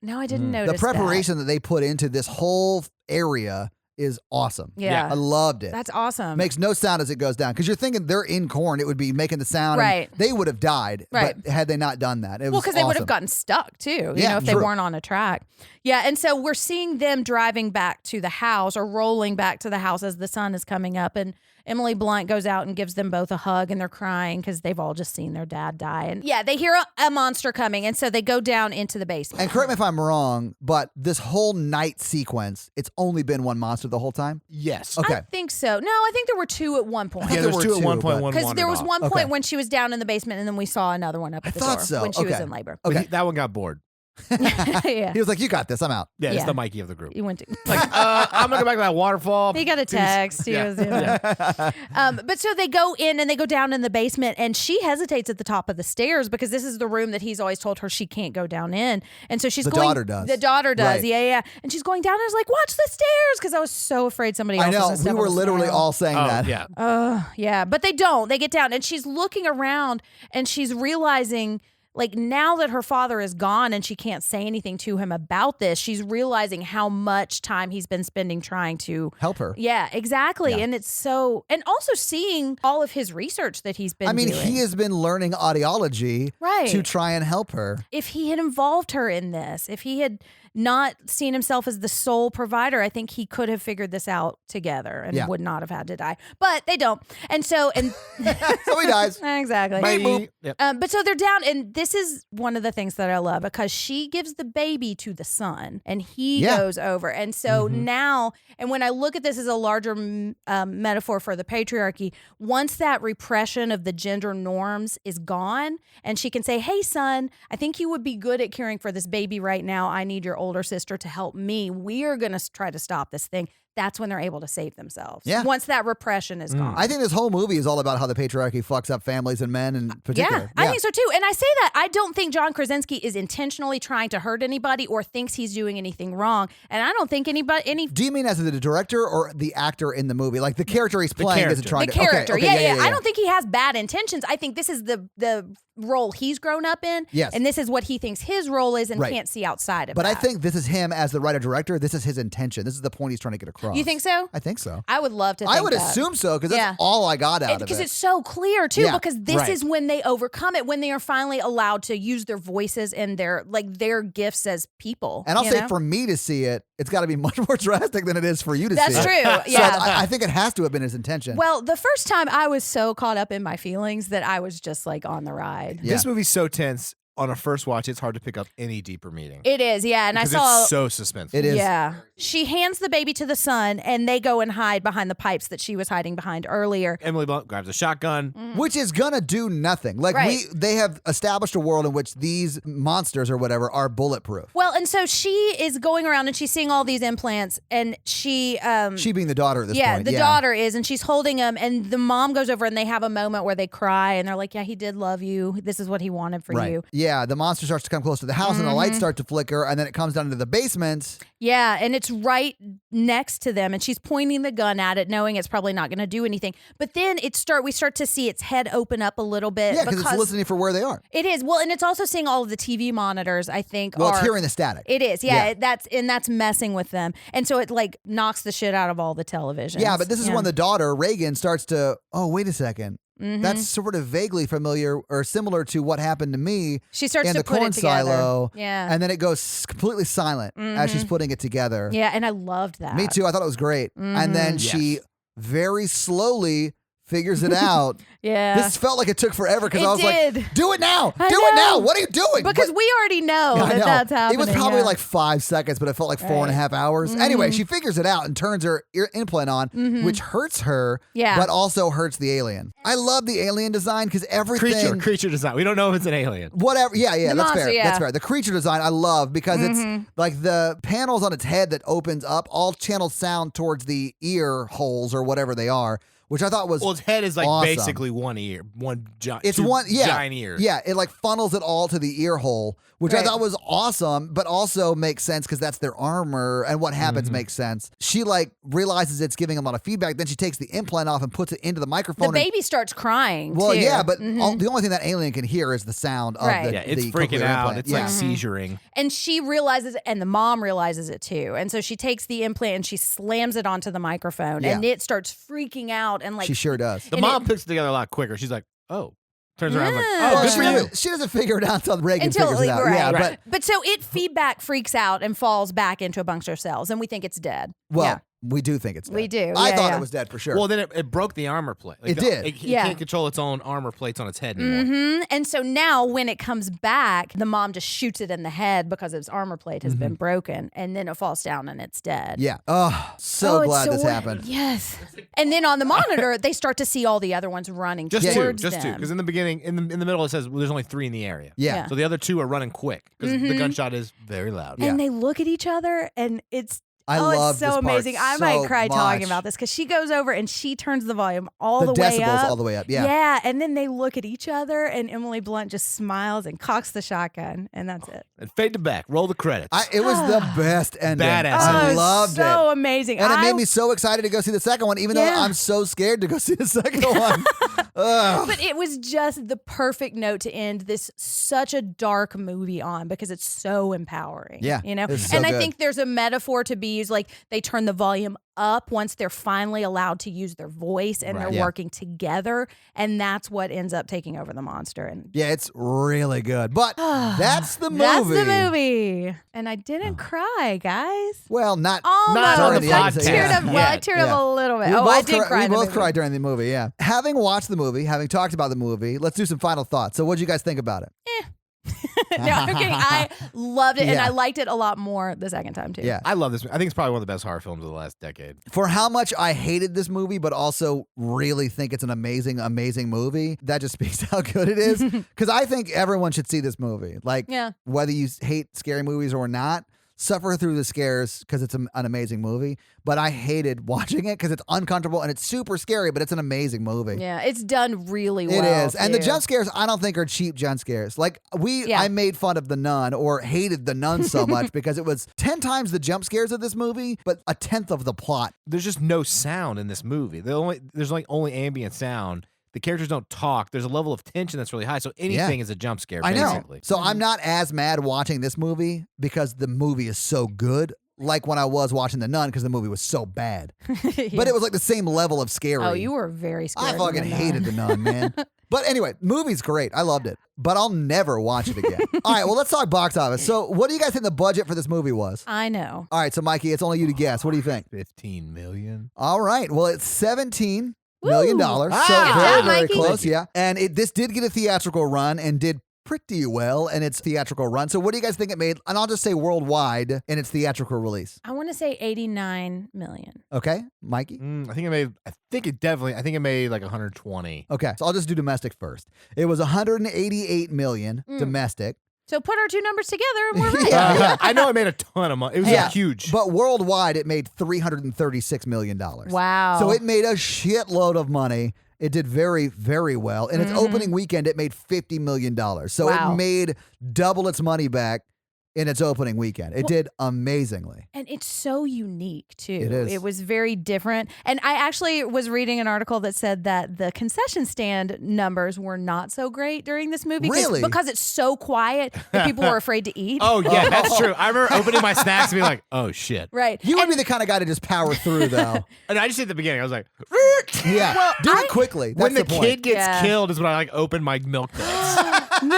No, I didn't notice The preparation that they put into this whole area is awesome. Yeah. I loved it. That's awesome. Makes no sound as it goes down because you're thinking they're in corn, it would be making the sound. and Right. they would have died. Right. But had they not done that, it well, was because they would awesome. have gotten stuck too, you Yeah, know, if they true. weren't on a track. Yeah, and so we're seeing them driving back to the house or rolling back to the house as the sun is coming up, and Emily Blunt goes out and gives them both a hug, and they're crying because they've all just seen their dad die. And yeah, they hear a monster coming, and so they go down into the basement. And correct me if I'm wrong, but this whole night sequence, it's only been one monster the whole time? Yes. Okay. I think so. No, I think there were two at one point. I Yeah, think there's there two were at one two, point. but- One Because there was wandered one off. Okay. point when she was down in the basement, and then we saw another one up at the thought door so. when she was Okay. in labor. Okay. That one got bored. Yeah, He was like, "You got this. I'm out." Yeah, Yeah. it's the Mikey of the group. he went to. I'm gonna go back to that waterfall. He got a Peace. text. He Yeah. was, but so they go in and they go down in the basement, and she hesitates at the top of the stairs because this is the room that he's always told her she can't go down in. And so she's The going. daughter does. The daughter does. Right. Yeah. And she's going down. And I was like, "Watch the stairs," because I was so afraid somebody else I was know. gonna step We on were the literally snail. all saying Oh, that. yeah. Yeah, but they don't. They get down, and she's looking around, and she's realizing, like, now that her father is gone and she can't say anything to him about this, she's realizing how much time he's been spending trying to Help her. Yeah, exactly. Yeah. And it's so, and also seeing all of his research that he's been I mean, doing. he has been learning audiology Right. to try and help her. If he had involved her in this, if he had not seen himself as the sole provider, I think he could have figured this out together and Yeah. would not have had to die. But they don't. And so, and So he dies. exactly. Bye. Yep. But so they're down, and this is one of the things that I love because she gives the baby to the son, and he Yeah. goes over. And so now, and when I look at this as a larger metaphor for the patriarchy, once that repression of the gender norms is gone, and she can say, "Hey, son, I think you would be good at caring for this baby right now. I need your older sister to help me. We are going to try to stop this thing." That's when they're able to save themselves. Yeah. Once that repression is gone. I think this whole movie is all about how the patriarchy fucks up families and men in particular. Yeah, I think so too. And I say that I don't think John Krasinski is intentionally trying to hurt anybody or thinks he's doing anything wrong. And I don't think any Do you mean as the director or the actor in the movie? Like the character he's playing isn't character. trying the to. Okay, character. okay, Yeah. I don't think he has bad intentions. I think this is the role he's grown up in. Yes. And this is what he thinks his role is and Right. can't see outside of But I that. think this is him as the writer director. This is his intention. This is the point he's trying to get across. You think so? I think so. I would love to think I would that. assume so because that's Yeah. all I got out of Because it. it's so clear too, Yeah, because this right. is when they overcome it, when they are finally allowed to use their voices and their gifts as people. And I'll you say know? for me to see it, it's got to be much more drastic than it is for you to That's see true. it. Yeah. So I think it has to have been his intention. Well, the first time I was so caught up in my feelings that I was just like on the ride. Yeah. This movie's so tense. on a first watch, it's hard to pick up any deeper meaning. It is, yeah. And Because I saw it's so suspenseful. It is. Yeah. She hands the baby to the son, and they go and hide behind the pipes that she was hiding behind earlier. Emily Blunt grabs a shotgun. Which is gonna do nothing. Like Right. they have established a world in which these monsters or whatever are bulletproof. Well, and so she is going around and she's seeing all these implants, and she She being the daughter at this yeah, point. the daughter is, and she's holding him, and the mom goes over and they have a moment where they cry and they're like, yeah, he did love you. This is what he wanted for Right. you. Yeah, the monster starts to come close to the house and the lights start to flicker, and then it comes down into the basement. Yeah, and it's right next to them, and she's pointing the gun at it, knowing it's probably not going to do anything. But then we start to see its head open up a little bit. Yeah, because it's listening for where they are. It is. Well, and it's also seeing all of the TV monitors, I think. Well, it's hearing the static. It is, yeah. That's messing with them, and so it like knocks the shit out of all the televisions. Yeah, but this is when the daughter, Reagan, starts to, oh, wait a second. That's sort of vaguely familiar or similar to what happened to me she starts in to the put corn it together. silo. Yeah, And then it goes completely silent as she's putting it together. yeah, and I loved that. Me too. I thought it was great. And then she very slowly figures it out. Yeah, This felt like it took forever because It I was did. like, do it now. I Do it now. know. What are you doing? because But- we already know I that know. that's happening. It was probably yeah. like 5 seconds, but it felt like 4.5 hours. Anyway, she figures it out and turns her implant on, which hurts her, Yeah. but also hurts the alien. I love the alien design because everything. Creature design. We don't know if it's an alien. Whatever. Yeah, The that's monster, fair. yeah. That's fair. The creature design I love because it's like the panels on its head that opens up all channel sound towards the ear holes or whatever they are, which I thought was Well, its head is like awesome. basically one ear, It's one, yeah, giant ears. Yeah, it like funnels it all to the ear hole, which I Right. thought was awesome, but also makes sense because that's their armor and what happens makes sense. She like realizes it's giving a lot of feedback. Then she takes the implant off and puts it into the microphone. the baby starts crying. well, too. yeah, but the only thing that alien can hear is the sound of Right. the Yeah, it's the freaking cochlear out. implant. It's yeah. like seizuring. And she realizes, and the mom realizes it too. And so she takes the implant and she slams it onto the microphone, and it starts freaking out and like She sure does. The And mom puts it together a lot quicker. She's like, oh. Turns around like, Yeah. oh, Well, good for you. she doesn't figure it out until Reagan figures it out. right. Yeah, Right. But so it feedback freaks out and falls back into a bunch of cells, and we think it's dead. well, Yeah. we do think it's dead. We do. I Yeah, thought yeah. it was dead for sure. Well, then it broke the armor plate. Like, It did. It Yeah. can't control its own armor plates on its head anymore. And so now when it comes back, the mom just shoots it in the head because its armor plate has been broken, and then it falls down and it's dead. yeah. Oh, so it's glad this so- happened. Yes. And then on the monitor, they start to see all the other ones running Just towards two. them. Because in the beginning, in the middle, it says well, there's only 3 in the area. Yeah. Yeah. So the other 2 are running quick because the gunshot is very loud. Yeah. And they look at each other, and it's I oh, love it's so this part amazing. I so might cry talking much. about this because she goes over and she turns the volume all The the way decibels up. all the way up, yeah. Yeah. And then they look at each other, and Emily Blunt just smiles and cocks the shotgun, and that's it. And fade to back. Roll the credits. It was the best ending. Badass I ending. loved so it. amazing. And it I- made me so excited to go see the second one, even though Yeah. I'm so scared to go see the second one. Ugh. But it was just the perfect note to end this such a dark movie on because it's so empowering. Yeah, You know? it's so And I good. think there's a metaphor to be used, like they turn the volume up once they're finally allowed to use their voice and Right. they're Yeah. working together. And that's what ends up taking over the monster. And Yeah, it's really good. But that's the movie. that's the movie. And I didn't cry, guys. Well, not Almost. during the I episode. teared up, well, I Yeah, teared yeah. up a little bit. We Oh, both I did cry. We in the both movie. cried during the movie, yeah. Having watched the movie, having talked about the movie, let's do some final thoughts. So what did you guys think about it? No, I'm kidding. I loved it, and Yeah. I liked it a lot more the second time too. Yeah. I love this. I think it's probably one of the best horror films of the last decade. For how much I hated this movie, but also really think it's an amazing, amazing movie, that just speaks to how good it is. Because I think everyone should see this movie. Like, Yeah. whether you hate scary movies or not, suffer through the scares because it's an amazing movie. But I hated watching it because it's uncomfortable and it's super scary, but it's an amazing movie. Yeah, it's done really well. It is. And the too. jump scares, I don't think are cheap jump scares. Like Yeah. I made fun of The Nun or hated The Nun so much because it was 10 times the jump scares of this movie, but a tenth of the plot. There's just no sound in this movie. There's like only ambient sound. The characters don't talk. There's a level of tension that's really high. So anything is a jump scare, I know. basically. So I'm not as mad watching this movie because the movie is so good, like when I was watching The Nun because the movie was so bad. But it was like the same level of scary. Oh, you were very scared. I fucking hated The Nun, man. But anyway, movie's great. I loved it. But I'll never watch it again. All right, well, let's talk box office. So what do you guys think the budget for this movie was? I know. All right, so Mikey, it's only you to guess. What do you think? 15 million. All right, well, it's $17 million. Woo! So Ah! very, Good job, very Mikey. close, yeah. And this did get a theatrical run and did pretty well in its theatrical run. So what do you guys think it made? And I'll just say worldwide in its theatrical release. I want to say 89 million. Okay, Mikey? I think it made like 120. Okay, so I'll just do domestic first. It was 188 million domestic. So put our two numbers together and we're right. Yeah. I know it made a ton of money. It was huge. But worldwide, it made $336 million. Wow. So it made a shitload of money. It did very, very well. In its opening weekend, it made $50 million. So Wow. it made double its money back in its opening weekend. It did amazingly. And it's so unique, too. It is. It was very different. And I actually was reading an article that said that the concession stand numbers were not so great during this movie. Really? Because it's so quiet that people were afraid to eat. Oh, yeah, that's true. I remember opening my snacks and being like, oh, shit. Right. You would be the kind of guy to just power through, though. And I just did at the beginning. I was like, Yeah. Well, do it quickly. That's when the point. kid gets Yeah. killed is when I like open my milk duds. No.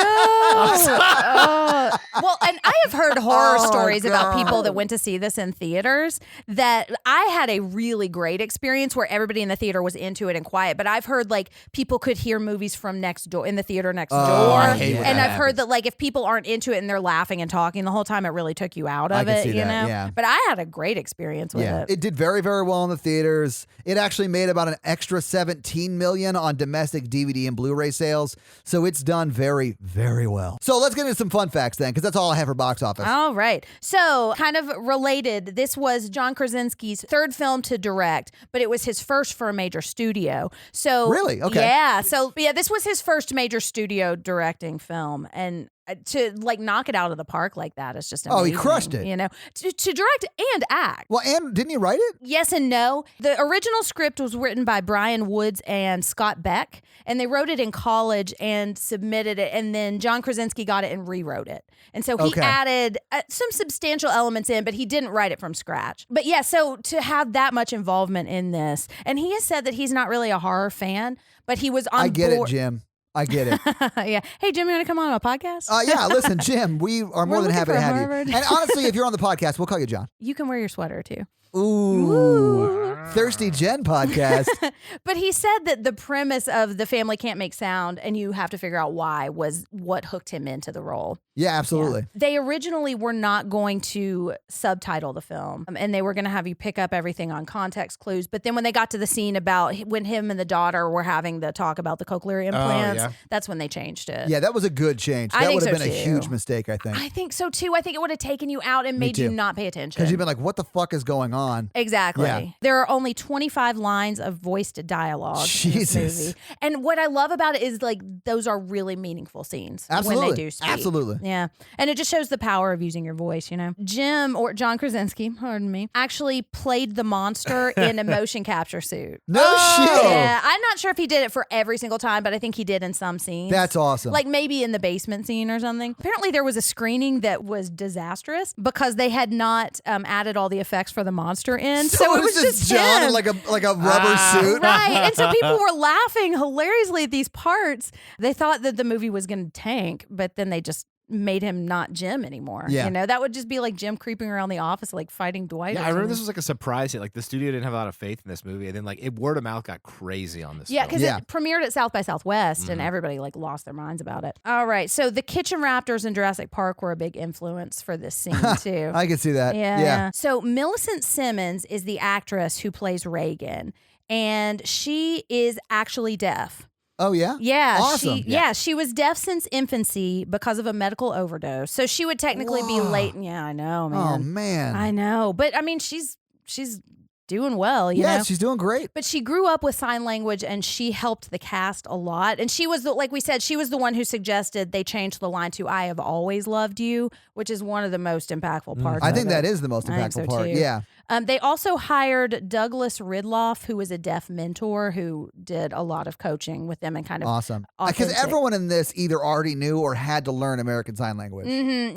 Well, and I have heard horror stories about people that went to see this in theaters that I had a really great experience where everybody in the theater was into it and quiet. But I've heard like people could hear movies from next door in the theater next door. I hate when and that I've heard that like if people aren't into it and they're laughing and talking the whole time, it really took you out I of can it, see you that, know? yeah. But I had a great experience with it. It did very, very well in the theaters. It actually made about an extra 17 million on domestic DVD and Blu-ray sales. So it's done very, very well. So let's get into some fun facts then, because that's all I have for box office. All right. So, kind of related, this was John Krasinski's third film to direct, but it was his first for a major studio. So, Really? Okay. Yeah. So, yeah, this was his first major studio directing film. And to like knock it out of the park like that is just amazing. Oh, he crushed it. You know, to direct and act. Well, and didn't he write it? Yes and no. The original script was written by Brian Woods and Scott Beck, and they wrote it in college and submitted it, and then John Krasinski got it and rewrote it. And so he added some substantial elements in, but he didn't write it from scratch. But yeah, so to have that much involvement in this, and he has said that he's not really a horror fan, but he was on board. I get it, Jim. I get it. Yeah. Hey, Jim, you want to come on a podcast? Yeah, listen, Jim, we are more We're than happy to looking for have Harvard. you. And honestly, if you're on the podcast, we'll call you John. You can wear your sweater too. Ooh. Thirsty Jen podcast. But he said that the premise of the family can't make sound and you have to figure out why was what hooked him into the role. Yeah, absolutely. They originally were not going to subtitle the film and they were going to have you pick up everything on context clues. But then when they got to the scene about when him and the daughter were having the talk about the cochlear implants, that's when they changed it. Yeah, that was a good change. I That think would have so been a too. huge mistake, I think. I think so too. I think it would have taken you out and made you too. not pay attention. Because you've been like, what the fuck is going on? Exactly. Yeah. There are only 25 lines of voiced dialogue in Jesus. this movie. And what I love about it is like those are really meaningful scenes Absolutely. when they do speak. Absolutely. Yeah. And it just shows the power of using your voice, you know. Jim, or John Krasinski, pardon me, actually played the monster in a motion capture suit. No shit. Yeah. I'm not sure if he did it for every single time, but I think he did in some scenes. That's awesome. Like maybe in the basement scene or something. Apparently there was a screening that was disastrous because they had not added all the effects for the monster in. So it was just John him. in like a rubber suit. Right. And so people were laughing hilariously at these parts. They thought that the movie was going to tank, but then they just made him not Jim anymore. Yeah. You know, that would just be like Jim creeping around the office, like fighting Dwight. Yeah, or I remember something. this was like a surprise hit. Like the studio didn't have a lot of faith in this movie, and then like word of mouth got crazy on this. Yeah, film. because Yeah. it premiered at South by Southwest and everybody like lost their minds about it. All right. So the kitchen raptors in Jurassic Park were a big influence for this scene too. I can see that. Yeah. So Millicent Simmons is the actress who plays Reagan, and she is actually deaf. Oh, yeah? Yeah, Awesome. she was deaf since infancy because of a medical overdose. So she would technically be late. Yeah, I know, man. Oh, man. I know, but I mean, she's doing well, you know. She's doing great. But she grew up with sign language and she helped the cast a lot. And she was, like we said, she was the one who suggested they change the line to "I have always loved you," which is one of the most impactful parts. I of think it. that is the most I think impactful so, part. too. Yeah. They also hired Douglas Ridloff, who was a deaf mentor who did a lot of coaching with them and kind of Awesome. Because authentic. everyone in this either already knew or had to learn American Sign Language.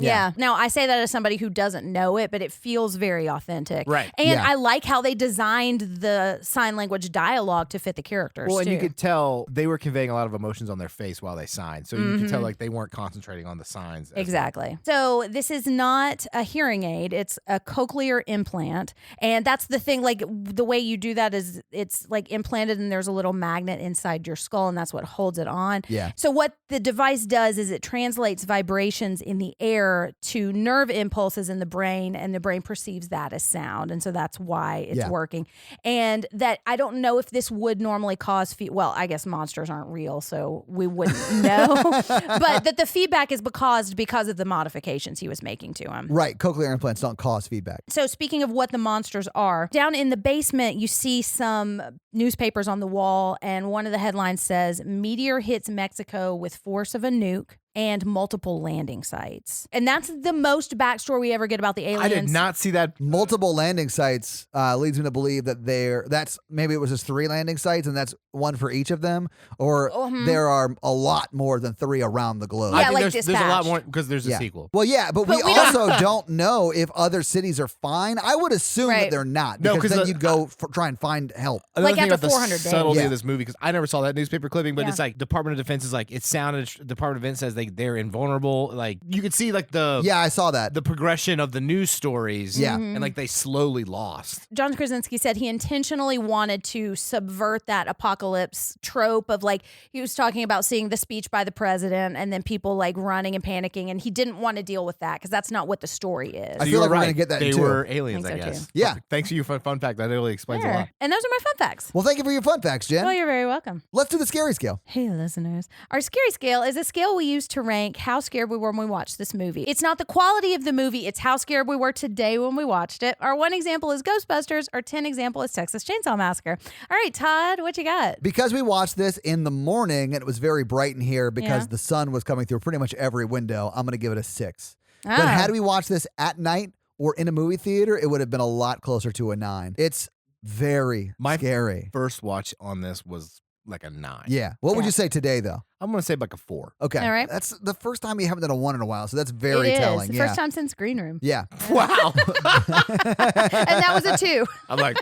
Yeah. Now, I say that as somebody who doesn't know it, but it feels very authentic. Right. And Yeah. I like how they designed the sign language dialogue to fit the characters, Well, and too. you could tell they were conveying a lot of emotions on their face while they signed. So you could tell like they weren't concentrating on the signs. Exactly. So this is not a hearing aid. It's a cochlear implant. And that's the thing, like the way you do that is it's like implanted and there's a little magnet inside your skull and that's what holds it on. Yeah. So what the device does is it translates vibrations in the air to nerve impulses in the brain, and the brain perceives that as sound. And so that's why it's working. And that I don't know if this would normally cause well, I guess monsters aren't real, so we wouldn't know. But that the feedback is because of the modifications he was making to him. Right. Cochlear implants don't cause feedback. So speaking of what the monsters are, down in the basement, you see some newspapers on the wall, and one of the headlines says, "Meteor hits Mexico with force of a nuke and multiple landing sites." And that's the most backstory we ever get about the aliens. I did not see that. Multiple landing sites leads me to believe that maybe it was just 3 landing sites and that's one for each of them, or there are a lot more than 3 around the globe. Yeah, I think like there's a lot more because there's a sequel. Well, yeah, but we also don't know if other cities are fine. I would assume that they're not, because then you'd go try and find help. Another Like thing after about 400 the days. subtlety Yeah. of this movie, because I never saw that newspaper clipping, but it's like Department of Defense is like, it sounded, Department of Defense says they're invulnerable. Like you could see like I saw that. the progression of the news stories. Yeah. And like they slowly lost. John Krasinski said he intentionally wanted to subvert that apocalypse trope of like, he was talking about seeing the speech by the president and then people like running and panicking, and he didn't want to deal with that because that's not what the story is. I feel like we're going to get that They too. were aliens, I I think so, guess. too. Yeah. Perfect. Thanks for your fun fact. That really explains a lot. And those are my fun facts. Well, thank you for your fun facts, Jen. Well, you're very welcome. Let's do the scary scale. Hey, listeners. Our scary scale is a scale we use to rank how scared we were when we watched this movie. It's not the quality of the movie, it's how scared we were today when we watched it. Our 1 example is Ghostbusters, our 10 example is Texas Chainsaw Massacre. All right, Todd, what you got? Because we watched this in the morning and it was very bright in here because the sun was coming through pretty much every window, I'm going to give it a 6. But had we watched this at night or in a movie theater, it would have been a lot closer to a 9. It's very scary. First watch on this was like a 9. Yeah. What would you say today, though? I'm going to say like a 4. Okay. All right. That's the first time you haven't done a 1 in a while, so that's very telling. The first time since Green Room. Yeah. Wow. And that was a 2. I'm like,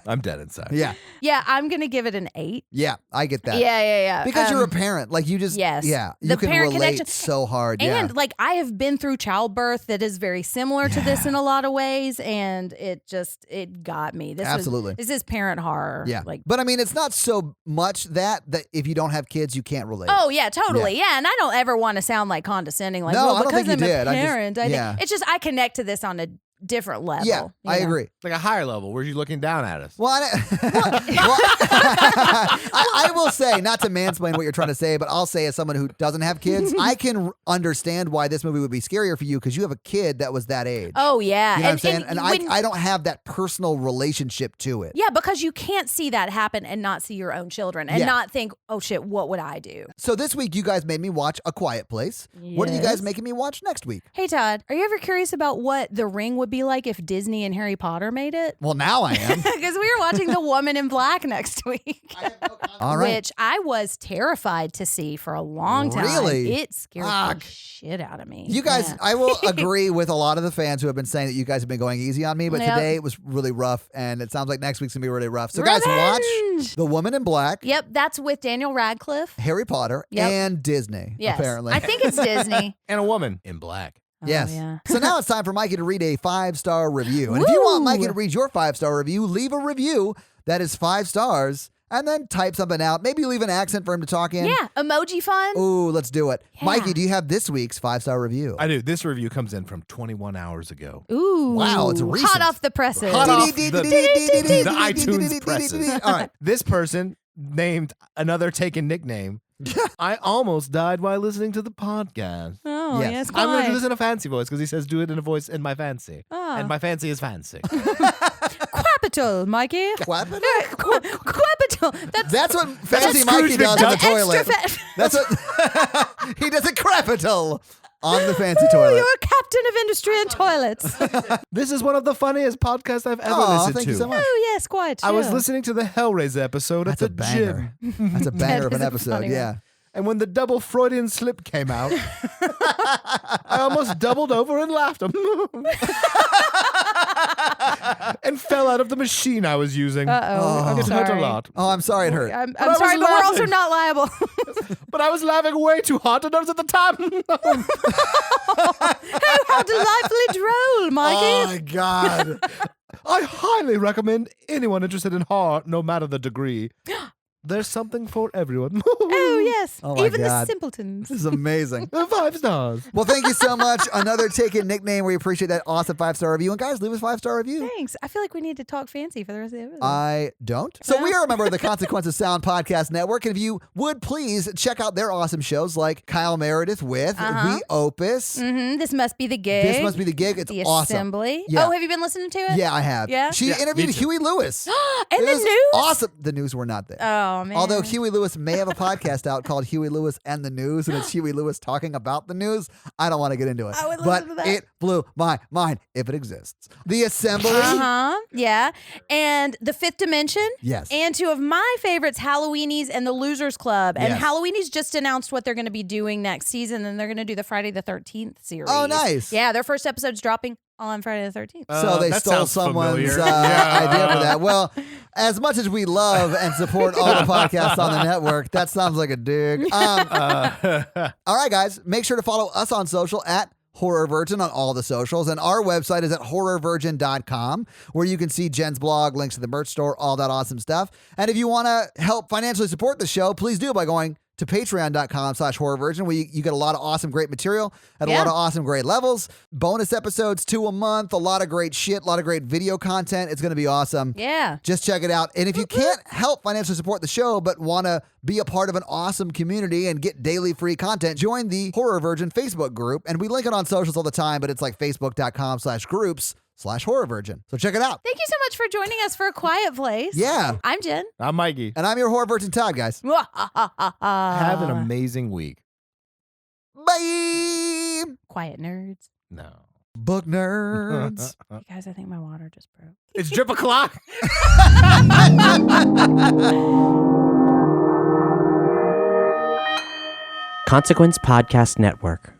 I'm dead inside. Yeah. Yeah, I'm going to give it an 8. Yeah. I get that. Yeah. Because you're a parent. Like you just, yes. yeah. The You can parent relate connection. so hard. And yeah. like I have been through childbirth that is very similar to this in a lot of ways, and it got me. Absolutely. This is parent horror. Yeah. Like, but I mean, it's not so much that if you don't have kids, you can't relate. oh yeah, totally. Yeah. And I don't ever want to sound like condescending. Like, No, well, I don't because think you I'm did. a I just- parent. yeah. It's just I connect to this on a different level. Yeah, you I know? agree. It's like a higher level. Where you looking down at us? Well, I will say, not to mansplain what you're trying to say, but I'll say as someone who doesn't have kids, I can understand why this movie would be scarier for you because you have a kid that was that age. Oh yeah. You know what I'm saying? And when- I don't have that personal relationship to it. yeah, because you can't see that happen and not see your own children and not think, oh shit, what would I do? So this week, you guys made me watch A Quiet Place. What are you guys Yes. making me watch next week? Hey Todd, are you ever curious about what The Ring would be like if Disney and Harry Potter made it? Well, now I am. Because we were watching The Woman in Black next week. All right. Which I was terrified to see for a long time. Really? It scared the shit out of me. You guys, Yeah. I will agree with a lot of the fans who have been saying that you guys have been going easy on me, but Yep. today it was really rough, and it sounds like next week's going to be really rough. So guys, watch Revenge! The Woman in Black, Yep, that's with Daniel Radcliffe. Harry Potter, Yep. and Disney, Yes. apparently. I think it's Disney. And a woman in black. Yes. Oh, yeah. So now it's time for Mikey to read a 5-star review. And if you want Woo! Mikey to read your 5-star review, leave a review that is 5 stars and then type something out. Maybe leave an accent for him to talk in. Yeah, emoji fun. Ooh, let's do it. Yeah. Mikey, do you have this week's 5-star review? I do. This review comes in from 21 hours ago. Ooh. Wow, it's recent. Hot off the presses. Hot off the iTunes presses. All right. This person named another taken nickname. I almost died while listening to the podcast. Oh, Yes. yes, I'm going to quite. do this in a fancy voice because he says do it in a voice in my fancy. Ah. And my fancy is fancy. Capital, Mikey. What? Capital. That's what Fancy Mikey Scrooge does on the Extra toilet. That's what he does a capital on the fancy You're toilet. a captain of industry and toilets. This is one of the funniest podcasts I've ever Aw, listened thank to. you so much. Oh, yes, quite. I was yeah. listening to the Hellraiser episode That's at a the banger. gym. That's a banger of That an is a episode. funny one. Yeah. And when the double Freudian slip came out, I almost doubled over and laughed. And fell out of the machine I was using. Uh-oh. I'm It hurt sorry. a lot. Oh, I'm sorry it hurt. I'm I was sorry, but we're also laughing. not liable. But I was laughing way too hard to notice at the time. How delightfully droll, Mikey. Oh my God. highly recommend anyone interested in horror, no matter the degree. There's something for everyone. Oh, yes. Oh my Even the God. simpletons. This is amazing. 5 stars. Well, thank you so much. Another Taken nickname. We appreciate that awesome 5-star review. And guys, leave us a 5-star review. Thanks. I feel like we need to talk fancy for the rest of the episode. I don't. So we are a member of the Consequences Sound Podcast Network. And if you would please check out their awesome shows like Kyle Meredith with The Opus. This must be the gig. This must be the gig. It's the awesome. Assembly. Yeah. Oh, have you been listening to it? Yeah, I have. Yeah? She Yeah, interviewed me too. Huey Lewis. And It the was news? Awesome. The news were not there. Oh, man. Although Huey Lewis may have a podcast out called Huey Lewis and the News, and it's Huey Lewis talking about the news. I don't want to get into it. I would but listen to that. it blew my mind if it exists. The Assembly. Yeah. And The Fifth Dimension. Yes. And two of my favorites, Halloweenies and The Losers Club. And Yes. Halloweenies just announced what they're going to be doing next season, and they're going to do the Friday the 13th series. Oh, nice. Yeah, their first episode's dropping on Friday the 13th. So they that stole sounds someone's familiar. idea for that. Well, as much as we love and support all the podcasts on the network, that sounds like a dig. All right, guys, make sure to follow us on social at Horror Virgin on all the socials. And our website is at horrorvirgin.com, where you can see Jen's blog, links to the merch store, all that awesome stuff. And if you want to help financially support the show, please do by going to patreon.com/horrorvirgin, where you get a lot of awesome, great material at a lot of awesome, great levels. Bonus episodes, 2 a month, a lot of great shit, a lot of great video content. It's going to be awesome. Yeah. Just check it out. And if you can't help financially support the show, but want to be a part of an awesome community and get daily free content, join the Horror Virgin Facebook group. And we link it on socials all the time, but it's like facebook.com/groups/Horror Virgin. So check it out. Thank you so much for joining us for A Quiet Place. Yeah. I'm Jen. I'm Mikey. And I'm your Horror Virgin Todd, guys. Have an amazing week. Bye. Quiet nerds. No. Book nerds. You guys, I think my water just broke. It's drip o'clock. Consequence Podcast Network.